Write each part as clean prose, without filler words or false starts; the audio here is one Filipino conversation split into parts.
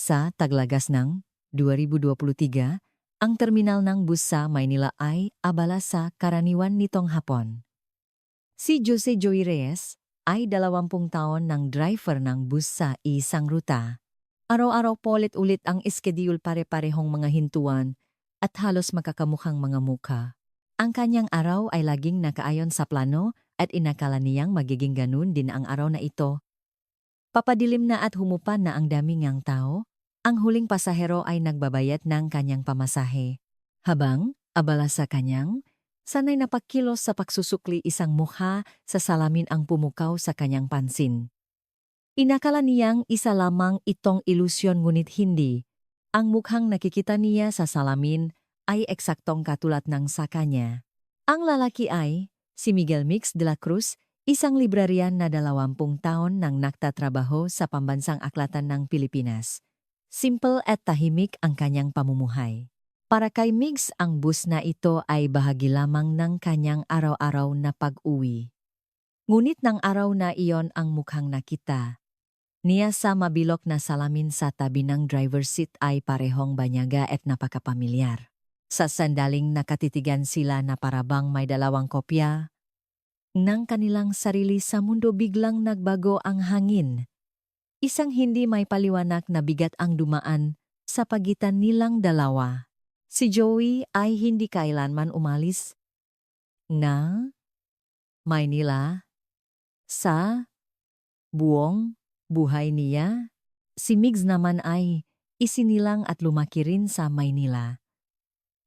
Sa taglagas ng 2023, ang terminal ng bus sa Maynila ay abala sa karaniwan nitong hapon. Si Jose Joey Reyes ay 20 taon ng driver ng bus sa isang ruta. Araw-araw paulit-ulit ang schedule pare-parehong mga hintuan at halos makakamukhang mga mukha. Ang kanyang araw ay laging nakaayon sa plano at inakala niyang magiging ganun din ang araw na ito. Papadilim na at humupan na ang dami ngang tao, ang huling pasahero ay nagbabayad ng kanyang pamasahe. Habang, abala sa kanyang, sanay na pagkilos sa pagsusukli isang mukha sa salamin ang pumukaw sa kanyang pansin. Inakala niyang isa lamang itong ilusyon ngunit hindi. Ang mukhang nakikita niya sa salamin ay eksaktong katulad ng sa kanya. Ang lalaki ay si Miguel Mix de la Cruz, isang librarian na 20 taon nang nagtatrabaho sa Pambansang Aklatan ng Pilipinas. Simple at tahimik ang kanyang pamumuhay. Para kay Mix, ang bus na ito ay bahagi lamang ng kanyang araw-araw na pag-uwi. Ngunit ng araw na iyon ang mukhang nakita niya sa mabilok na salamin sa tabi ng driver's seat ay parehong banyaga at napakapamilyar. Sa sandaling nakatitigan sila na parabang may dalawang kopya ng kanilang sarili sa mundo, biglang nagbago ang hangin. Isang hindi may paliwanag na bigat ang dumaan sa pagitan nilang dalawa. Si Joey ay hindi kailanman umalis na Maynila sa buong buhay niya. Si Migs naman ay isinilang at lumaki rin sa Maynila.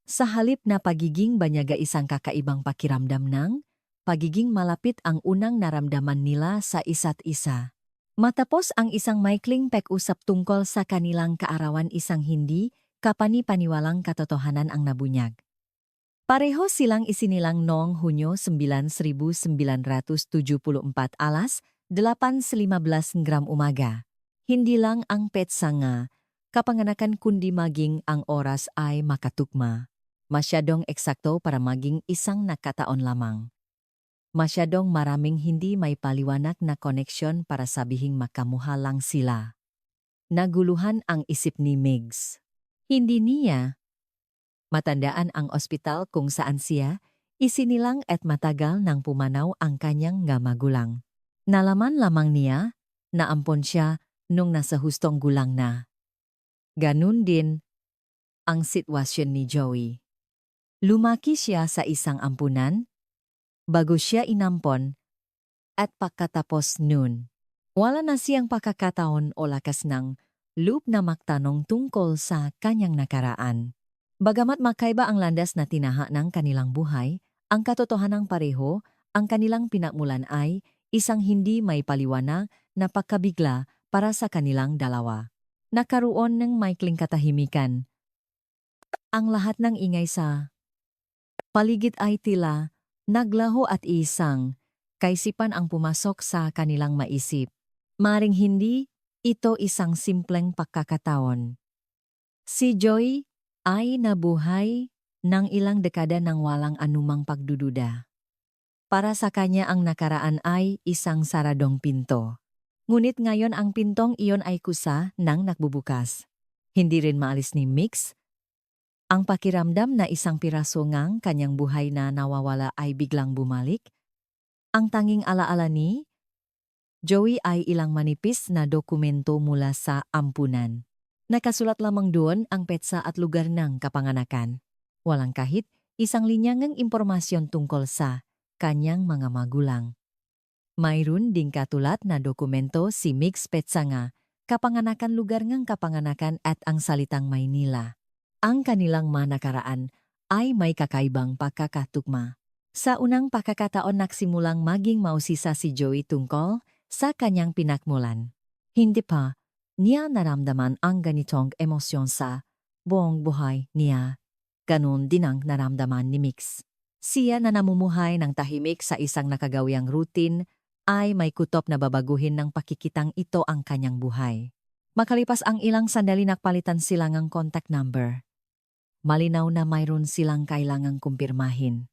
Sa halip na pagiging banyaga, isang kakaibang pakiramdam ng pagiging malapit ang unang naramdaman nila sa isa't isa. Matapos ang isang maikling pag-usap tungkol sa kanilang kaarawan, isang hindi kapani-paniwalang katotohanan ang nabunyag. Pareho silang isinilang noong Hunyo 9, 1974 alas 8:15 umaga. Hindi lang ang petsa nga kapanganakan kundi maging ang oras ay makatugma. Masyadong eksakto para maging isang nakataon lamang. Masyadong maraming hindi may paliwanag na koneksyon para sabihing makamuha lang sila. Naguluhan ang isip ni Migs. Hindi niya matandaan ang ospital kung saan siya isinilang at matagal nang pumanaw ang kanyang nga magulang. Nalaman lamang niya na ampon siya nung nasa hustong gulang na. Ganun din ang sitwasyon ni Joey. Lumaki siya sa isang ampunan bago siya inampon at pagkatapos nun, wala na siyang pagkakataon o lakas ng loob na magtanong tungkol sa kanyang nakaraan. Bagamat makaiba ang landas na tinaha ng kanilang buhay, ang katotohanang pareho, ang kanilang pinagmulan ay isang hindi may paliwanag na pagkabigla para sa kanilang dalawa. Nakaroon ng maikling katahimikan. Ang lahat ng ingay sa paligid ay tila naglaho at isang kaisipan ang pumasok sa kanilang maisip. Maring hindi ito isang simpleng pagkakataon. Si Joey ay nabuhay ng ilang dekada nang walang anumang pagdududa. Para sa kanya ang nakaraan ay isang saradong pinto. Ngunit ngayon ang pintong iyon ay kusa nang nagbubukas. Hindi rin maalis ni Mix ang pakiramdam na isang piraso ngang kanyang buhay na nawawala ay biglang bumalik. Ang tanging alaala ni Joey ay ilang manipis na dokumento mula sa ampunan. Nakasulat lamang doon ang petsa at lugar ng kapanganakan. Walang kahit isang linyang impormasyon tungkol sa kanyang mga magulang. Mayroon ding katulad na dokumento si Mix petsa nga, kapanganakan, lugar ng kapanganakan at ang salitang Maynila. Ang kanilang manakaraan ay may kakaibang pagkakatugma. Sa unang pagkakataon nagsimulang maging mausisa si Joey tungkol sa kanyang pinagmulan. Hindi pa niya naramdaman ang ganitong emosyon sa buong buhay niya. Ganun din ang naramdaman ni Mix. Siya na namumuhay ng tahimik sa isang nakagawiang routine ay may kutob na babaguhin ng pakikitang ito ang kanyang buhay. Makalipas ang ilang sandali nagpalitan sila ng contact number. Malinaw na mayroon silang kailangang kumpirmahin.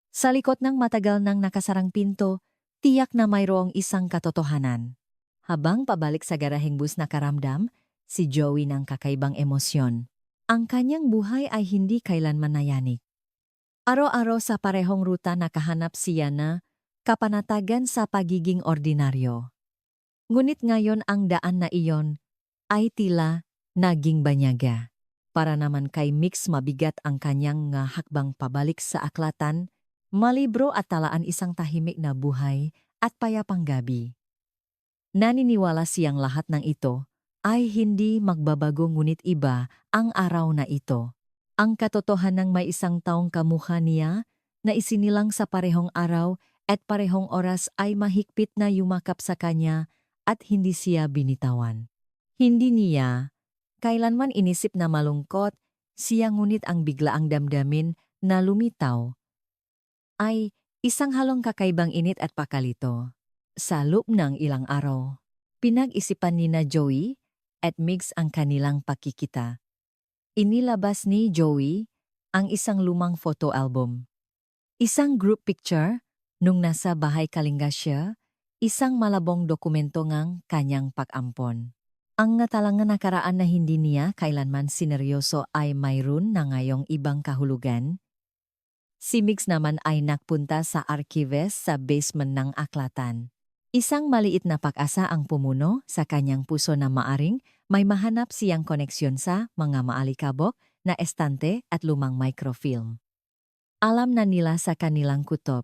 Sa likod ng matagal nang nakasarang pinto, tiyak na mayroong isang katotohanan. Habang pabalik sa garaheng bus nakaramdam, si Joey ng kakaibang emosyon. Ang kanyang buhay ay hindi kailanman nayanig. Araw-araw sa parehong ruta nakahanap siya na kapanatagan sa pagiging ordinaryo. Ngunit ngayon ang daan na iyon ay tila naging banyaga. Para naman kay Mix mabigat ang kanyang nga hakbang pabalik sa aklatan, malibro at talaan isang tahimik na buhay at payapang gabi. Naniniwala siyang lahat ng ito ay hindi magbabago ngunit iba ang araw na ito. Ang katotohanan may isang taong kamukha niya na isinilang sa parehong araw at parehong oras ay mahigpit na yumakap sa kanya at hindi siya binitawan. Hindi niya kailanman inisip na malungkot siya ngunit ang biglaang damdamin na lumitaw ay isang halong kakaibang init at pakalito. Sa loob ng ilang araw, pinag-isipan ni na Joey at Migs ang kanilang pakikita. Inilabas ni Joey ang isang lumang photo album. Isang group picture nung nasa bahay Kalinga siya, isang malabong dokumento ngang kanyang pag-ampon. Ang ngatalangan nakaraan na hindi niya kailanman sineryoso ay mayroon na ngayong ibang kahulugan. Si Migs naman ay nagpunta sa archives sa basement ng aklatan. Isang maliit na pag-asa ang pumuno sa kanyang puso na maaring may mahanap siyang koneksyon sa mga maalikabok na estante at lumang microfilm. Alam na nila sa kanilang kutob.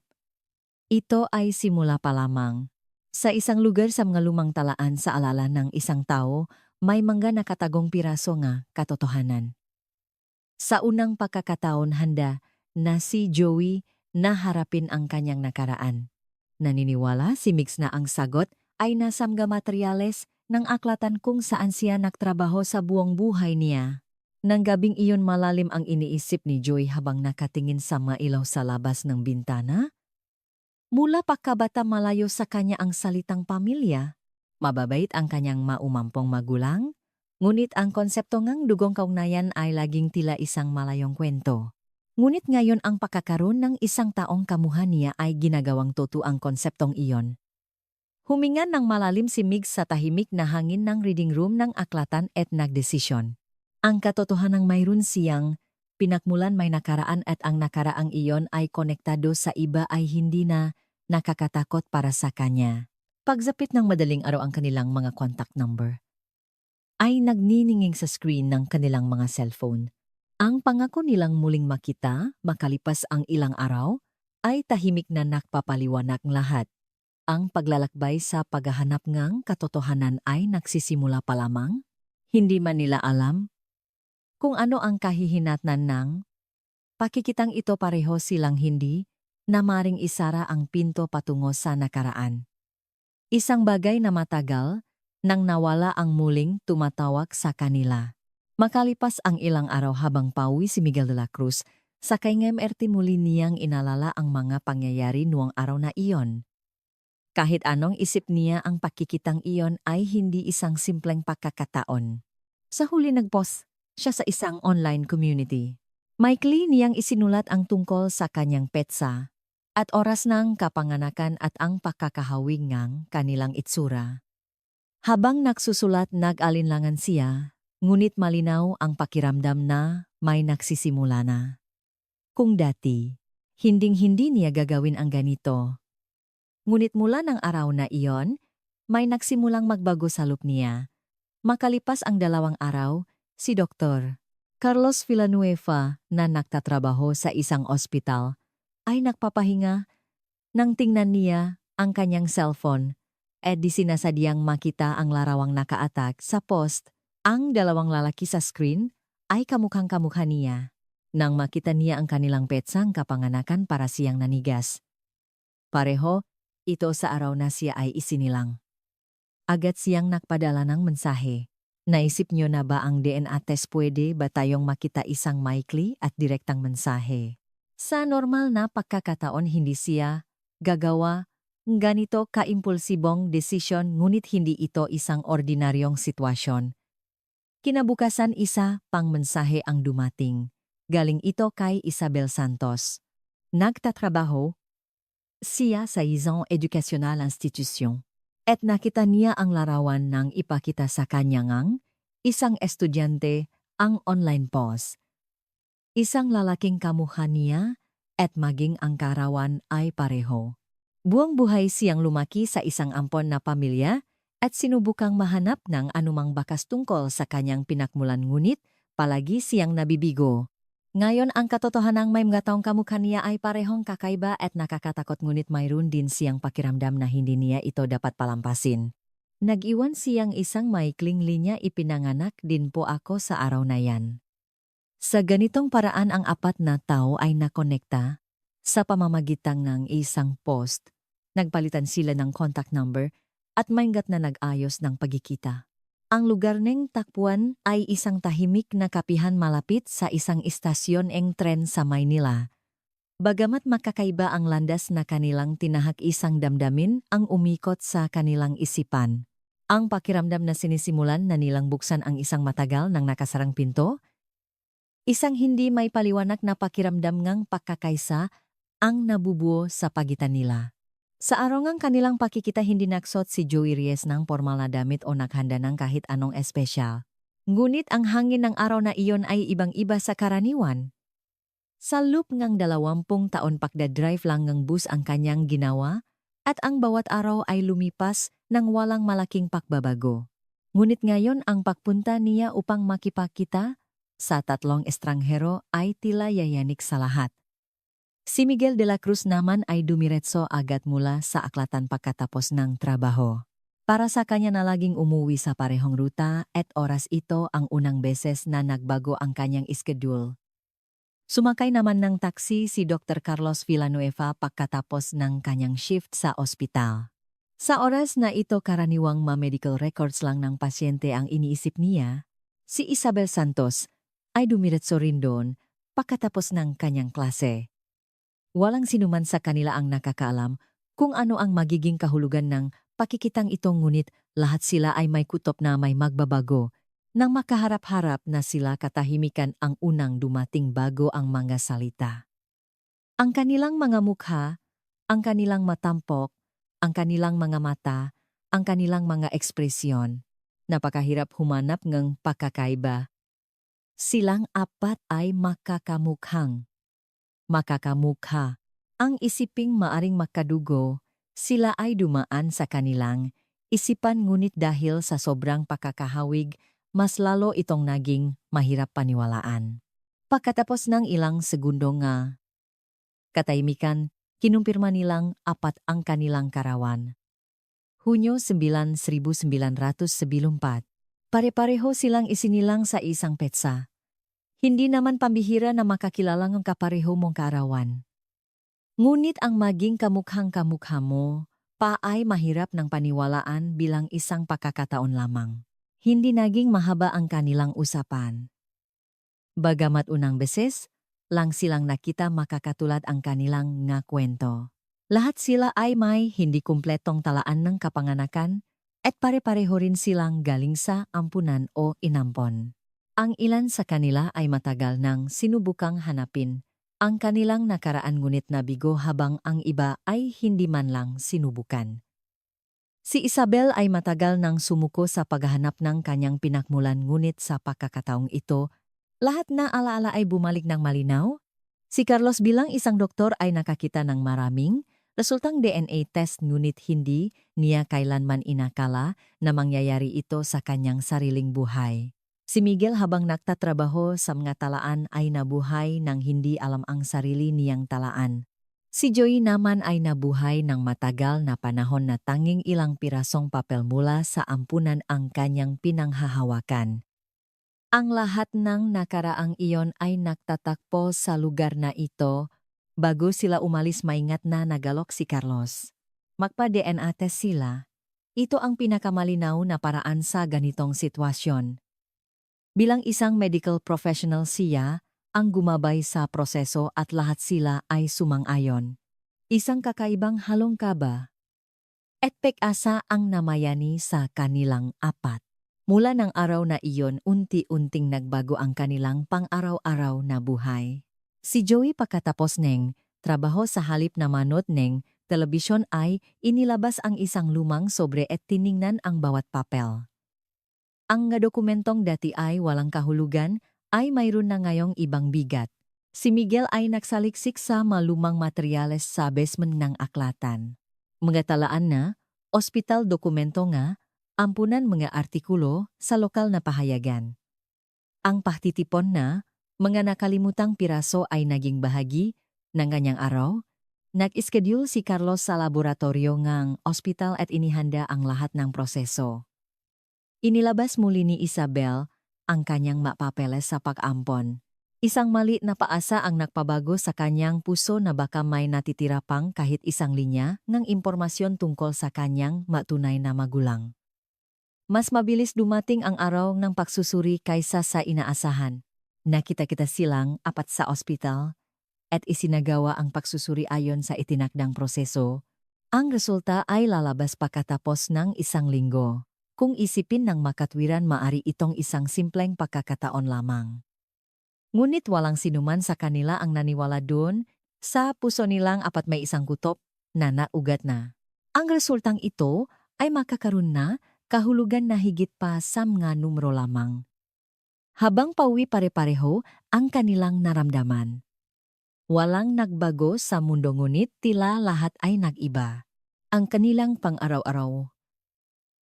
Ito ay simula pa lamang. Sa isang lugar sa mga lumang talaan sa alala ng isang tao, may mga nakatagong piraso nga katotohanan. Sa unang pagkakataon handa na si Joey na harapin ang kanyang nakaraan. Naniniwala si Mix na ang sagot ay nasa mga materyales ng aklatan kung saan siya nagtrabaho sa buong buhay niya. Nang gabing iyon malalim ang iniisip ni Joey habang nakatingin sa mailaw sa labas ng bintana. Mula pagkabata malayo sa kanya ang salitang pamilya. Mababait ang kanyang maumampong magulang, ngunit ang konsepto ngang dugong kaugnayan ay laging tila isang malayong kwento. Ngunit ngayon ang pagkakaroon ng isang taong kamuha niya ay ginagawang totoo ang konseptong iyon. Huminga ng malalim si Migs sa tahimik na hangin ng reading room ng aklatan at nagdesisyon. Ang katotohanang mayroon siyang pinakmulan may nakaraan at ang nakaraang iyon ay konektado sa iba ay hindi na nakakatakot para sa kanya. Pagzapit ng madaling araw ang kanilang mga contact number ay nagnininging sa screen ng kanilang mga cellphone. Ang pangako nilang muling makita makalipas ang ilang araw ay tahimik na nakpapaliwanag lahat. Ang paglalakbay sa paghahanap ngang katotohanan ay nagsisimula pa lamang. Hindi man nila alam kung ano ang kahihinatnan ng pakikitang ito pareho silang hindi na maring isara ang pinto patungo sa nakaraan. Isang bagay na matagal nang nawala ang muling tumatawag sa kanila. Makalipas ang ilang araw habang pauwi si Miguel de la Cruz, sakay ng MRT muli niyang inalala ang mga pangyayari noong araw na iyon. Kahit anong isip niya ang pakikitang iyon ay hindi isang simpleng pagkakataon. Sa huli nagpost siya sa isang online community. Maikli niyang isinulat ang tungkol sa kanyang petsa at oras ng kapanganakan at ang pagkakahawig ng kanilang itsura. Habang nagsusulat nag-alinlangan siya, ngunit malinaw ang pakiramdam na may nagsisimula na. Kung dati, hinding-hindi niya gagawin ang ganito. Ngunit mula ng araw na iyon, may nagsimulang magbago sa loop niya. Makalipas ang 2 araw, si Dr. Carlos Villanueva na nagtatrabaho sa isang ospital ay nagpapahinga nang tingnan niya ang kanyang cellphone at di sinasadyang makita ang larawang nakaatak sa post. Ang 2 lalaki sa screen ay kamukhang-kamukha niya. Nang makita niya ang kanilang petsang kapanganakan para siyang nanigas. Pareho, ito sa araw na siya ay isinilang. Agad siyang nagpadala ng mensahe. Naisip niyo na ba ang DNA test pwede ba tayong makita isang maikli at direktang mensahe? Sa normal na pagkakataon hindi siya gagawa ganito kaimpulsibong desisyon ngunit hindi ito isang ordinaryong sitwasyon. Kinabukasan isa pang mensahe ang dumating. Galing ito kay Isabel Santos. Nagtatrabaho siya sa isang educational institution. At nakita niya ang larawan ng ipakita sa kanya ngang isang estudyante, ang online post. Isang lalaking kamukha niya at maging ang karawan ay pareho. Buong buhay siyang lumaki sa isang ampon na pamilya at sinubukang mahanap ng anumang bakas tungkol sa kanyang pinakmulan ngunit palagi siyang nabibigo. Ngayon ang katotohanang may mga taong kamukha niya ay parehong kakaiba at nakakatakot ngunit mayroon din siyang pakiramdam na hindi niya ito dapat palampasin. Nag-iwan siyang isang maikling linya ipinanganak din po ako sa araw na yan. Sa ganitong paraan ang apat na tao ay nakonekta sa pamamagitan ng isang post. Nagpalitan sila ng contact number at maingat na nag-ayos ng pagkikita. Ang lugar ng takpuan ay isang tahimik na kapihan malapit sa isang istasyon ng tren sa Maynila. Bagamat makakaiba ang landas na kanilang tinahak, isang damdamin ang umikot sa kanilang isipan. Ang pakiramdam na sinisimulan na nilang buksan ang isang matagal nang nakasarang pinto. Isang hindi may paliwanag na pakiramdam ngang pagkakaisa ang nabubuo sa pagitan nila. Sa araw ng kanilang pakikita hindi naksot si Joey Reyes ng formal na damit o naghanda ng kahit anong espesyal. Ngunit ang hangin ng araw na iyon ay ibang-iba sa karaniwan. Sa loop ngang 20 taon pagdadrive lang ng bus ang kanyang ginawa at ang bawat araw ay lumipas nang walang malaking pagbabago. Ngunit ngayon ang pagpunta niya upang makipagkita sa tatlong estranghero ay tila yayanik sa lahat. Si Miguel de la Cruz naman ay dumiretso agad mula sa aklatan pagkatapos ng trabaho. Para sa kanya na laging umuwi sa parehong ruta at oras, ito ang unang beses na nagbago ang kanyang schedule. Sumakay naman ng taxi si Dr. Carlos Villanueva pagkatapos ng kanyang shift sa ospital. Sa oras na ito karaniwang ma-medical records lang ng pasyente ang iniisip niya, si Isabel Santos ay dumiretso rin doon pagkatapos ng kanyang klase. Walang sinuman sa kanila ang nakakaalam kung ano ang magiging kahulugan ng pakikitang itong, ngunit lahat sila ay may kutob na may magbabago. Nang makaharap-harap na sila, katahimikan ang unang dumating bago ang mga salita. Ang kanilang mga mukha, ang kanilang matampok, ang kanilang mga mata, ang kanilang mga ekspresyon. Napakahirap humanap ng pagkakaiba. Silang apat ay makakamukha. Ang isiping maaring makadugo, sila ay dumaan sa kanilang isipan, ngunit dahil sa sobrang pakakahawig, mas lalo itong naging mahirap paniwalaan. Pagkatapos ng ilang segundo nga katahimikan, kinumpirma nilang apat ang kanilang karawan. Hunyo 9, 1994. Pare-pareho silang isinilang sa isang petsa. Hindi naman pambihira na makakilala ng kapareho mong kaarawan. Ngunit ang maging kamukhang-kamukha mo pa ay mahirap ng paniwalaan bilang isang pagkakataon lamang. Hindi naging mahaba ang kanilang usapan. Bagamat unang beses lang silang nakita, makakatulad ang kanilang nga kwento. Lahat sila ay may hindi kumpletong talaan ng kapanganakan at pare-pareho rin silang galing sa ampunan o inampon. Ang ilan sa kanila ay matagal nang sinubukang hanapin ang kanilang nakaraan, ngunit nabigo, habang ang iba ay hindi man lang sinubukan. Si Isabel ay matagal nang sumuko sa paghahanap ng kanyang pinakmulan, ngunit sa pagkakataong ito, lahat na alaala ay bumalik ng malinaw. Si Carlos bilang isang doktor ay nakakita ng maraming resultang DNA test, ngunit hindi niya kailanman inakala na mangyayari ito sa kanyang sariling buhay. Si Miguel habang nagtatrabaho sa mga talaan ay nabuhay nang hindi alam ang sarili niyang talaan. Si Joey naman ay nabuhay ng matagal na panahon na tanging ilang pirasong papel mula sa ampunan ang kanyang pinanghahawakan. Ang lahat ng nakaraang iyon ay nagtatakpo sa lugar na ito. Bago sila umalis, maingat na nagalok si Carlos. Magpa-DNA test sila. Ito ang pinakamalinaw na paraan sa ganitong sitwasyon. Bilang isang medical professional, siya ang gumabay sa proseso at lahat sila ay sumang-ayon. Isang kakaibang halong kaba at pag-asa ang namayani sa kanilang apat. Mula ng araw na iyon, unti-unting nagbago ang kanilang pang-araw-araw na buhay. Si Joey pagkatapos ng trabaho, sa halip na manood ng telebisyon ay inilabas ang isang lumang sobre at tiningnan ang bawat papel. Ang nga dokumentong dati ay walang kahulugan ay mayroon na ngayong ibang bigat. Si Miguel ay nagsaliksik sa malumang materyales sa basement ng aklatan. Mga talaan na, ospital dokumento nga, ampunan mga artikulo sa lokal na pahayagan. Ang pahtitipon na, mga nakalimutang piraso ay naging bahagi ng kanyang araw. Nag-schedule si Carlos sa laboratorio ngang ospital at inihanda ang lahat ng proseso. Inilabas muli ni Isabel ang kanyang mapapeles sa pag-ampon. Isang mali na paasa ang nagpabago sa kanyang puso na baka may natitira pang kahit isang linya ng impormasyon tungkol sa kanyang matunay na magulang. Mas mabilis dumating ang araw ng pagsusuri kaysa sa inaasahan. Nakita-kita silang apat sa ospital at isinagawa ang pagsusuri ayon sa itinakdang proseso. Ang resulta ay lalabas pagkatapos ng isang linggo. Kung isipin ng makatwiran, maari itong isang simpleng pagkakataon lamang. Ngunit walang sinuman sa kanila ang naniwala doon, sa puso nilang apat may isang kutob na naugat na. Ang resultang ito ay makakaroon na kahulugan na higit pa sa mga numero lamang. Habang pauwi pare-pareho ang kanilang naramdaman. Walang nagbago sa mundo ngunit tila lahat ay nag-iba. Ang kanilang pang-araw-araw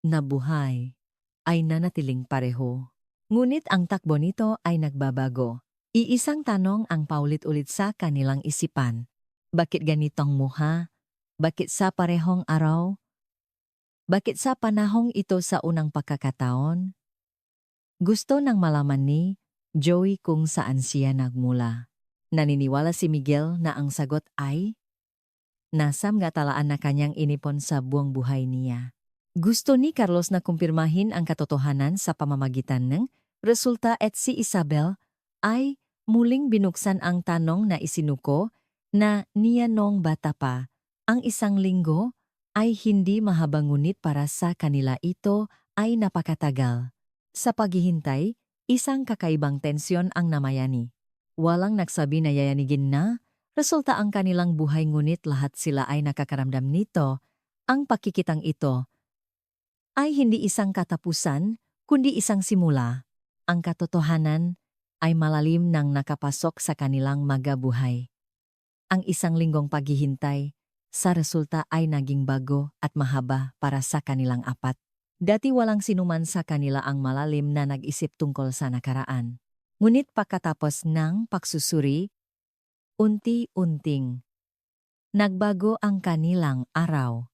na buhay ay nanatiling pareho. Ngunit ang takbo nito ay nagbabago. Iisang tanong ang paulit-ulit sa kanilang isipan. Bakit ganitong muha? Bakit sa parehong araw? Bakit sa panahong ito sa unang pagkakataon? Gusto nang malaman ni Joey kung saan siya nagmula. Naniniwala si Miguel na ang sagot ay nasa mga talaan na kanyang inipon sa buong buhay niya. Gusto ni Carlos na kumpirmahin ang katotohanan sa pamamagitan ng resulta at si Isabel ay muling binuksan ang tanong na isinuko na niya noong bata pa. Ang isang linggo ay hindi mahaba ngunit para sa kanila ito ay napakatagal. Sa paghihintay, isang kakaibang tensyon ang namayani. Walang nagsabi na yayanigin na, resulta ang kanilang buhay ngunit lahat sila ay nakakaramdam nito. Ang pakikitang ito ay hindi isang katapusan, kundi isang simula. Ang katotohanan ay malalim nang nakapasok sa kanilang magabuhay. Ang isang linggong paghihintay sa resulta ay naging bago at mahaba para sa kanilang apat. Dati walang sinuman sa kanila ang malalim na nag-isip tungkol sa nakaraan. Ngunit pagkatapos ng pagsusuri, unti-unting nagbago ang kanilang araw.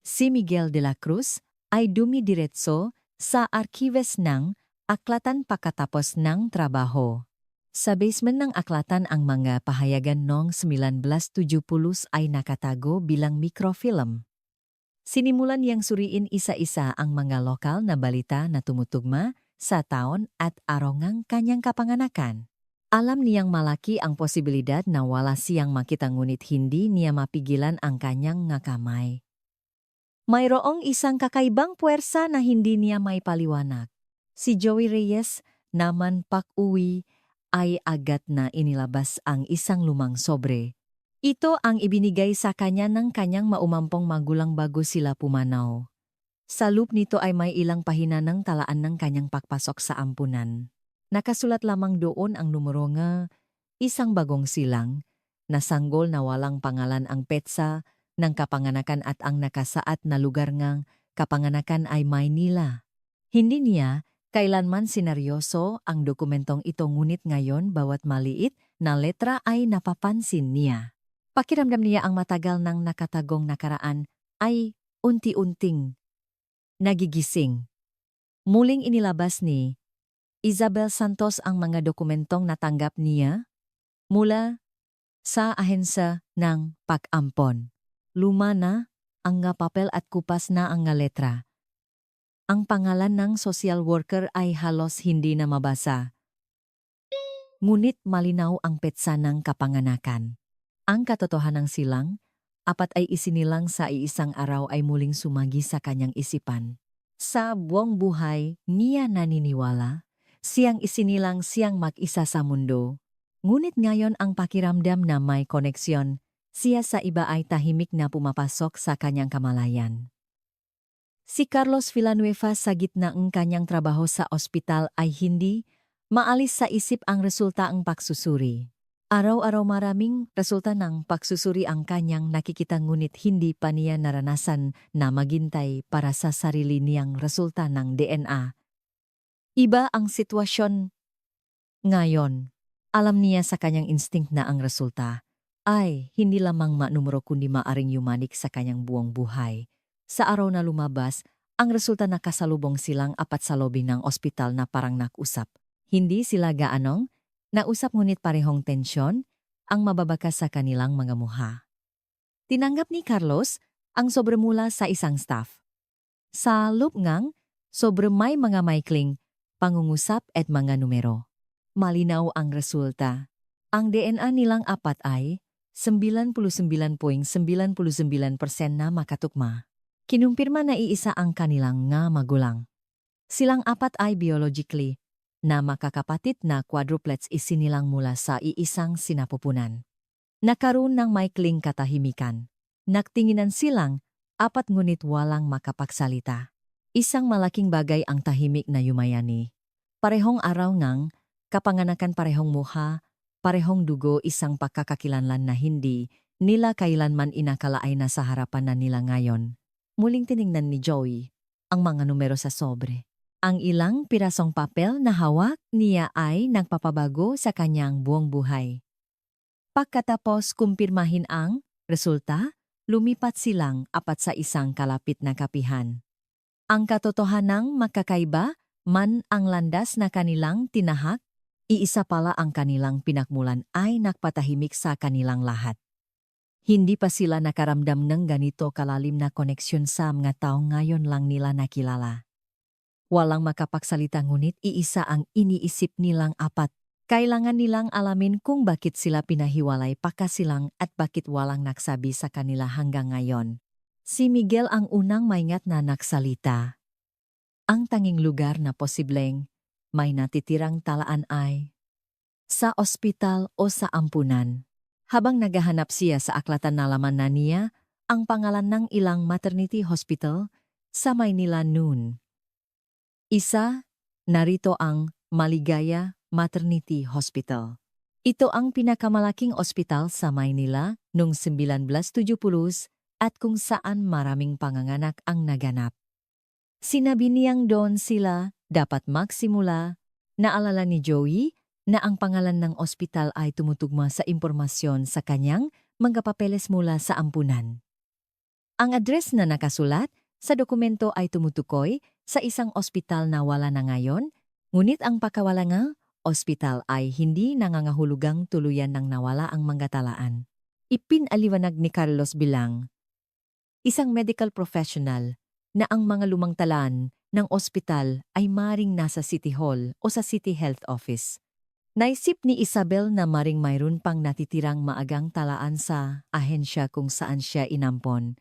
Si Miguel de la Cruz ay dumidiretso sa arkibes ng aklatan pagkatapos ng trabaho. Sa basement ng aklatan ang mga pahayagan noong 1970 ay nakatago bilang microfilm. Sinimulan niyang suriin isa-isa ang mga lokal na balita na tumutugma sa taon at araw ng kanyang kapanganakan. Alam niyang malaki ang posibilidad na wala siyang makita ngunit hindi niya mapigilan ang kanyang nga kamay. Mayroong isang kakaibang puwersa na hindi niya may paliwanag. Si Joey Reyes naman pag-uwi ay agad na inilabas ang isang lumang sobre. Ito ang ibinigay sa kanya ng kanyang maumampong magulang bago sila pumanaw. Sa loob nito ay may ilang pahina ng talaan ng kanyang pagpasok sa ampunan. Nakasulat lamang doon ang numero nga isang bagong silang, na sanggol na walang pangalan ang petsa ng kapanganakan at ang nakasaad na lugar ngang kapanganakan ay Maynila. Hindi niya kailanman sineryoso ang dokumentong ito ngunit ngayon bawat maliit na letra ay napapansin niya. Pakiramdam niya ang matagal ng nakatagong nakaraan ay unti-unting nagigising. Muling inilabas ni Isabel Santos ang mga dokumentong natanggap niya mula sa ahensya ng pag-ampon. Luma na ang nga papel at kupas na ang nga letra. Ang pangalan ng social worker ay halos hindi na mabasa. Ngunit malinaw ang petsa ng kapanganakan. Ang katotohanang silang, apat ay isinilang sa iisang araw ay muling sumagi sa kanyang isipan. Sa buong buhay, niya naniniwala, siyang isinilang siyang mag-isa sa mundo. Ngunit ngayon ang pakiramdam na may koneksyon, siya sa iba ay tahimik na pumapasok sa kanyang kamalayan. Si Carlos Villanueva sa gitna ng kanyang trabaho sa ospital ay hindi maalis sa isip ang resulta ng pagsusuri. Araw-araw maraming resulta ng pagsusuri ang kanyang nakikita ngunit hindi pa niya naranasan na maghintay para sa sarili niyang resulta ng DNA. Iba ang sitwasyon ngayon. Alam niya sa kanyang instinct na ang resulta ay hindi lamang manumero kundi maaring yumanik sa kanyang buong buhay. Sa araw na lumabas, ang resulta nakasalubong silang apat sa lobby ng ospital na parang nag-usap. Hindi sila gaanong nausap ngunit parehong tensyon ang mababakas sa kanilang mga mukha. Tinanggap ni Carlos ang sobre mula sa isang staff. Sa loob ngang, sobre may mga maikling pangungusap at mga numero. Malinaw ang resulta. Ang DNA nilang apat ay 99.99% na makatugma. Kinumpirma na iisa ang kanilang nga magulang. Silang apat ay biologically na makakapatid na quadruplets isinilang mula sa iisang sinapupunan. Nakaroon ng maikling katahimikan. Nagtinginan silang apat ngunit walang makapagsalita. Isang malaking bagay ang tahimik na yumayani. Parehong araw ngang, kapanganakan parehong muha, parehong dugo isang pagkakakilanlan na hindi nila kailanman inakalaay na sa harapan na nila ngayon. Muling tiningnan ni Joey ang mga numero sa sobre. Ang ilang pirasong papel na hawak niya ay nagpapabago sa kanyang buong buhay. Pagkatapos kumpirmahin ang resulta, lumipat silang apat sa isang kalapit na kapihan. Ang katotohanang makakaiba man ang landas na kanilang tinahak, iisa pala ang kanilang pinakmulan ay nagpatahimik sa kanilang lahat. Hindi pa sila nakaramdam ng ganito kalalim na koneksyon sa mga taong ngayon lang nila nakilala. Walang makapagsalita ngunit iisa ang iniisip nilang apat. Kailangan nilang alamin kung bakit sila pinahiwalay pakasilang at bakit walang nagsabi sa kanila hanggang ngayon. Si Miguel ang unang maingat na nagsalita. Ang tanging lugar na posibleng may natitirang talaan ay sa ospital o sa ampunan. Habang naghahanap siya sa aklatan nalaman na niya ang pangalan ng ilang maternity hospital sa Maynila noon. Isa, narito ang Maligaya Maternity Hospital. Ito ang pinakamalaking ospital sa Maynila noong 1970 at kung saan maraming panganganak ang naganap. Sinabi niyang doon sila dapat magsimula. Naalala ni Joey na ang pangalan ng ospital ay tumutugma sa impormasyon sa kanyang mga papeles mula sa ampunan. Ang address na nakasulat sa dokumento ay tumutukoy sa isang ospital na wala na ngayon, ngunit ang pakawalang ospital ay hindi nangangahulugang tuluyan ng nawala ang mga talaan. Ipinaliwanag ni Carlos bilang isang medical professional na ang mga lumang talaan ng ospital ay maring nasa City Hall o sa City Health Office. Naisip ni Isabel na maring mayroon pang natitirang maagang talaan sa ahensya kung saan siya inampon.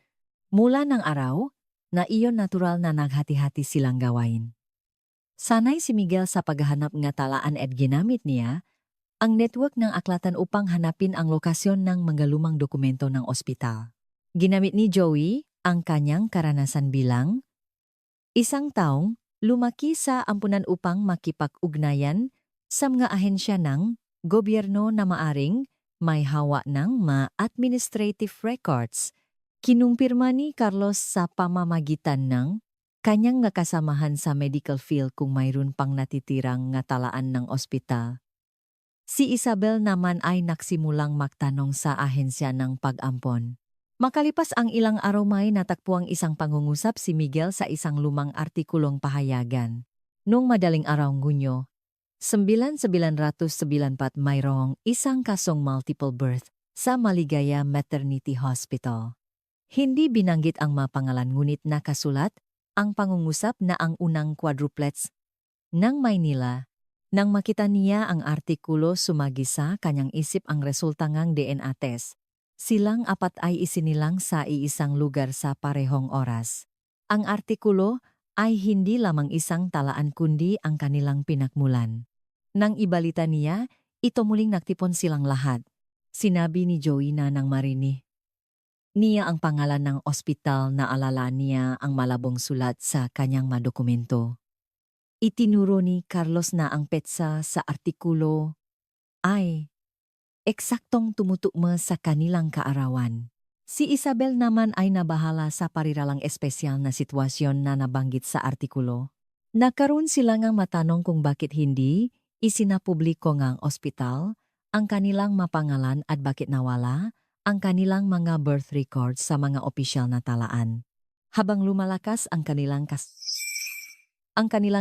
Mula ng araw, na iyon natural na naghati-hati silang gawain. Sanay si Miguel sa paghahanap nga talaan at ginamit niya ang network ng aklatan upang hanapin ang lokasyon ng mga lumang dokumento ng ospital. Ginamit ni Joey ang kanyang karanasan bilang isang taong lumaki sa ampunan upang makipag-ugnayan sa mga ahensya ng gobyerno na maaring may hawa ng mga administrative records. Kinumpirma ni Carlos sa pamamagitan ng kanyang nakasamahan sa medical field kung mayroon pang natitirang nga talaan ng ospital. Si Isabel naman ay nagsimulang magtanong sa ahensya ng pag-ampon. Makalipas ang ilang araw may natakpo ang isang pangungusap si Miguel sa isang lumang artikulong pahayagan. Noong madaling araw Hunyo, 1994 mayroong isang kasong multiple birth sa Maligaya Maternity Hospital. Hindi binanggit ang mapangalan ngunit nakasulat ang pangungusap na ang unang quadruplets ng Maynila. Nang makita niya ang artikulo sumagisa kanyang isip ang resulta ng DNA test. Silang apat ay isinilang sa iisang lugar sa parehong oras. Ang artikulo ay hindi lamang isang talaan kundi ang kanilang pinakmulan. Nang ibalita niya, ito muling nagtipon silang lahat. Sinabi ni Joey na nang marinig Niya ang pangalan ng ospital na alala niya ang malabong sulat sa kanyang mga dokumento. Itinuro ni Carlos na ang petsa sa artikulo ay eksaktong tumutugma sa kanilang kaarawan. Si Isabel naman ay nabahala sa pariralang espesyal na sitwasyon na nabanggit sa artikulo. Nakaroon sila ngang matanong kung bakit hindi isinapubliko ngang ospital ang kanilang mapangalan at bakit nawala ang kanilang mga birth records sa mga opisyal na talaan. Habang lumalakas ang kanilang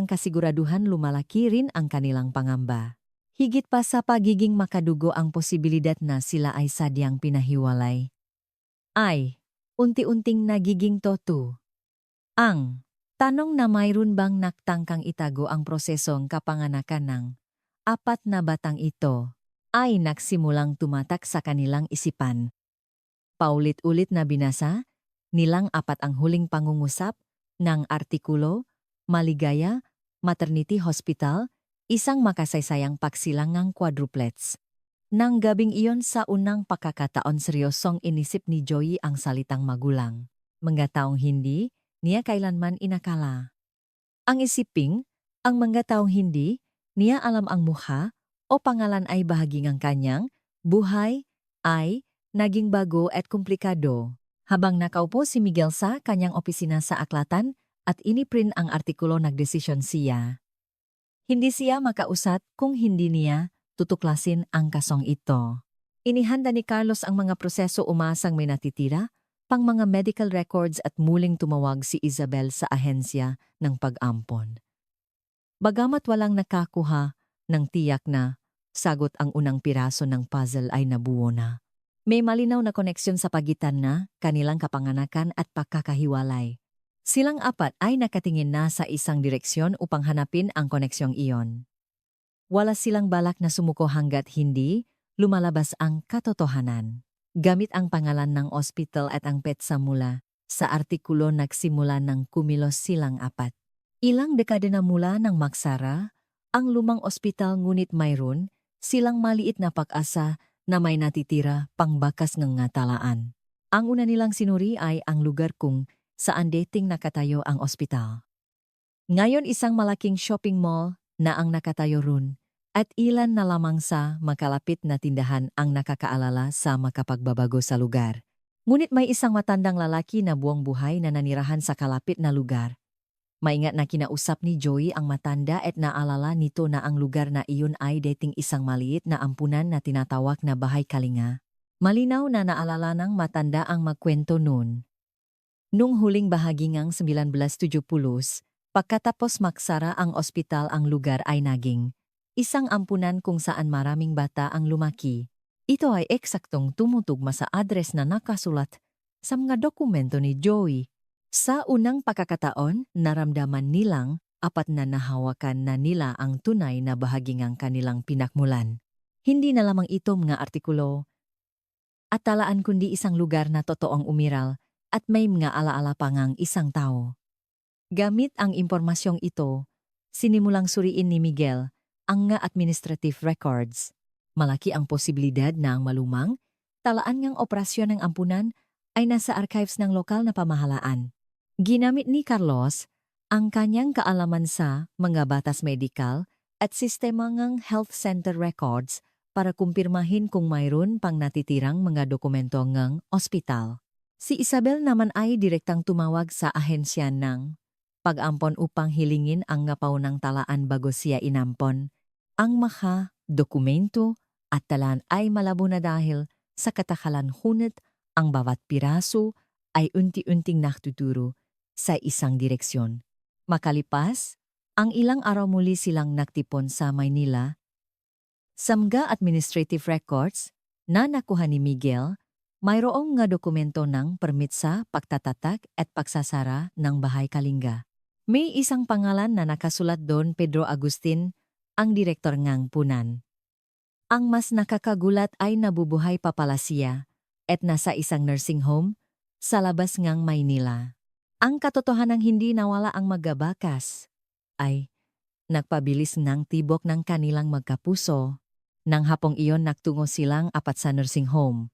kasiguraduhan, lumalaki rin ang kanilang pangamba. Higit pa sa pagiging makadugo ang posibilidad na sila ay sadyang pinahiwalay. Ay, unti-unting nagiging totoo. Ang tanong na mayroon bang naktangkang itago ang prosesong kapanganakan ng apat na batang ito ay nagsimulang tumatak sa kanilang isipan. Paulit-ulit na binasa nilang apat ang huling pangungusap ng artikulo, Maligaya, Maternity Hospital, isang makasaysayang pagsilangang quadruplets. Nang gabing iyon sa unang pagkakataon seryosong inisip ni Joey ang salitang magulang. Mga taong hindi niya kailanman inakala. Ang isiping, ang mga taong hindi niya alam ang mukha o pangalan ay bahagi ng kanyang buhay ay naging bago at komplikado. Habang nakaupo si Miguel sa kanyang opisina sa aklatan at iniprint ang artikulo, nagdesisyon siya. Hindi siya makausat kung hindi niya tutuklasin ang kasong ito. Inihanda ni Carlos ang mga proseso, umasang may natitira pang mga medical records at muling tumawag si Isabel sa ahensya ng pag-ampon. Bagamat walang nakakuha ng tiyak na sagot, ang unang piraso ng puzzle ay nabuo na. May malinaw na koneksyon sa pagitan na kanilang kapanganakan at pagkakahiwalay. Silang apat ay nakatingin na sa isang direksyon upang hanapin ang koneksyong iyon. Wala silang balak na sumuko hanggat hindi lumalabas ang katotohanan. Gamit ang pangalan ng ospital at ang petsa mula sa artikulo, nagsimula ng kumilos silang apat. Ilang dekada na mula nang magsara ang lumang ospital, ngunit mayroon silang maliit na pag-asa na may natitira pang bakas ng ngatalaan. Ang una nilang sinuri ay ang lugar kung saan dating nakatayo ang ospital. Ngayon isang malaking shopping mall na ang nakatayo ron, at ilan na lamang sa makalapit na tindahan ang nakakaalala sa makapagbabago sa lugar. Ngunit may isang matandang lalaki na buong buhay na nanirahan sa kalapit na lugar. Maingat na kinausap ni Joey ang matanda at naalala nito na ang lugar na iyon ay dating isang maliit na ampunan na tinatawag na Bahay Kalinga. Malinaw na naalala ng matanda ang magkwento noon. Nung huling bahagi ng 1970s, pagkatapos magsara ang ospital, ang lugar ay naging isang ampunan kung saan maraming bata ang lumaki. Ito ay eksaktong tumutugma sa address na nakasulat sa mga dokumento ni Joey. Sa unang pagkakataon, naramdaman nilang apat na nahawakan na nila ang tunay na bahagi ng kanilang pinakmulan. Hindi na lamang ito mga artikulo at talaan, kundi isang lugar na totoong umiral at may mga alaala pa ngang isang tao. Gamit ang impormasyong ito, sinimulang suriin ni Miguel ang nga administrative records. Malaki ang posibilidad na ang malumang talaan ngang operasyon ng ampunan ay nasa archives ng lokal na pamahalaan. Ginamit ni Carlos ang kanyang kaalaman sa mga batas medikal at sistema ng health center records para kumpirmahin kung mayroon pang natitirang mga dokumento ng ospital. Si Isabel naman ay direktang tumawag sa ahensya ng pag-ampon upang hilingin ang ngapaw ng talaan bago siya inampon. Ang mga dokumento at talaan ay malabo na dahil sa katakalan, ngunit ang bawat piraso ay unti-unting nakatuturo sa isang direksyon. Makalipas ang ilang araw, muli silang nagtipon sa Maynila. Sa mga administrative records na nakuha ni Miguel, mayroong nga dokumento ng permit sa pagtatatak at pagsasara ng Bahay Kalinga. May isang pangalan na nakasulat doon, Pedro Agustin, ang direktor ngang punan. Ang mas nakakagulat ay nabubuhay pa pala siya at nasa isang nursing home sa labas ngang Maynila. Ang katotohanang hindi nawala ang magabakas ay nagpabilis ng tibok ng kanilang magkapuso. Nang hapong iyon, nagtungo silang apat sa nursing home.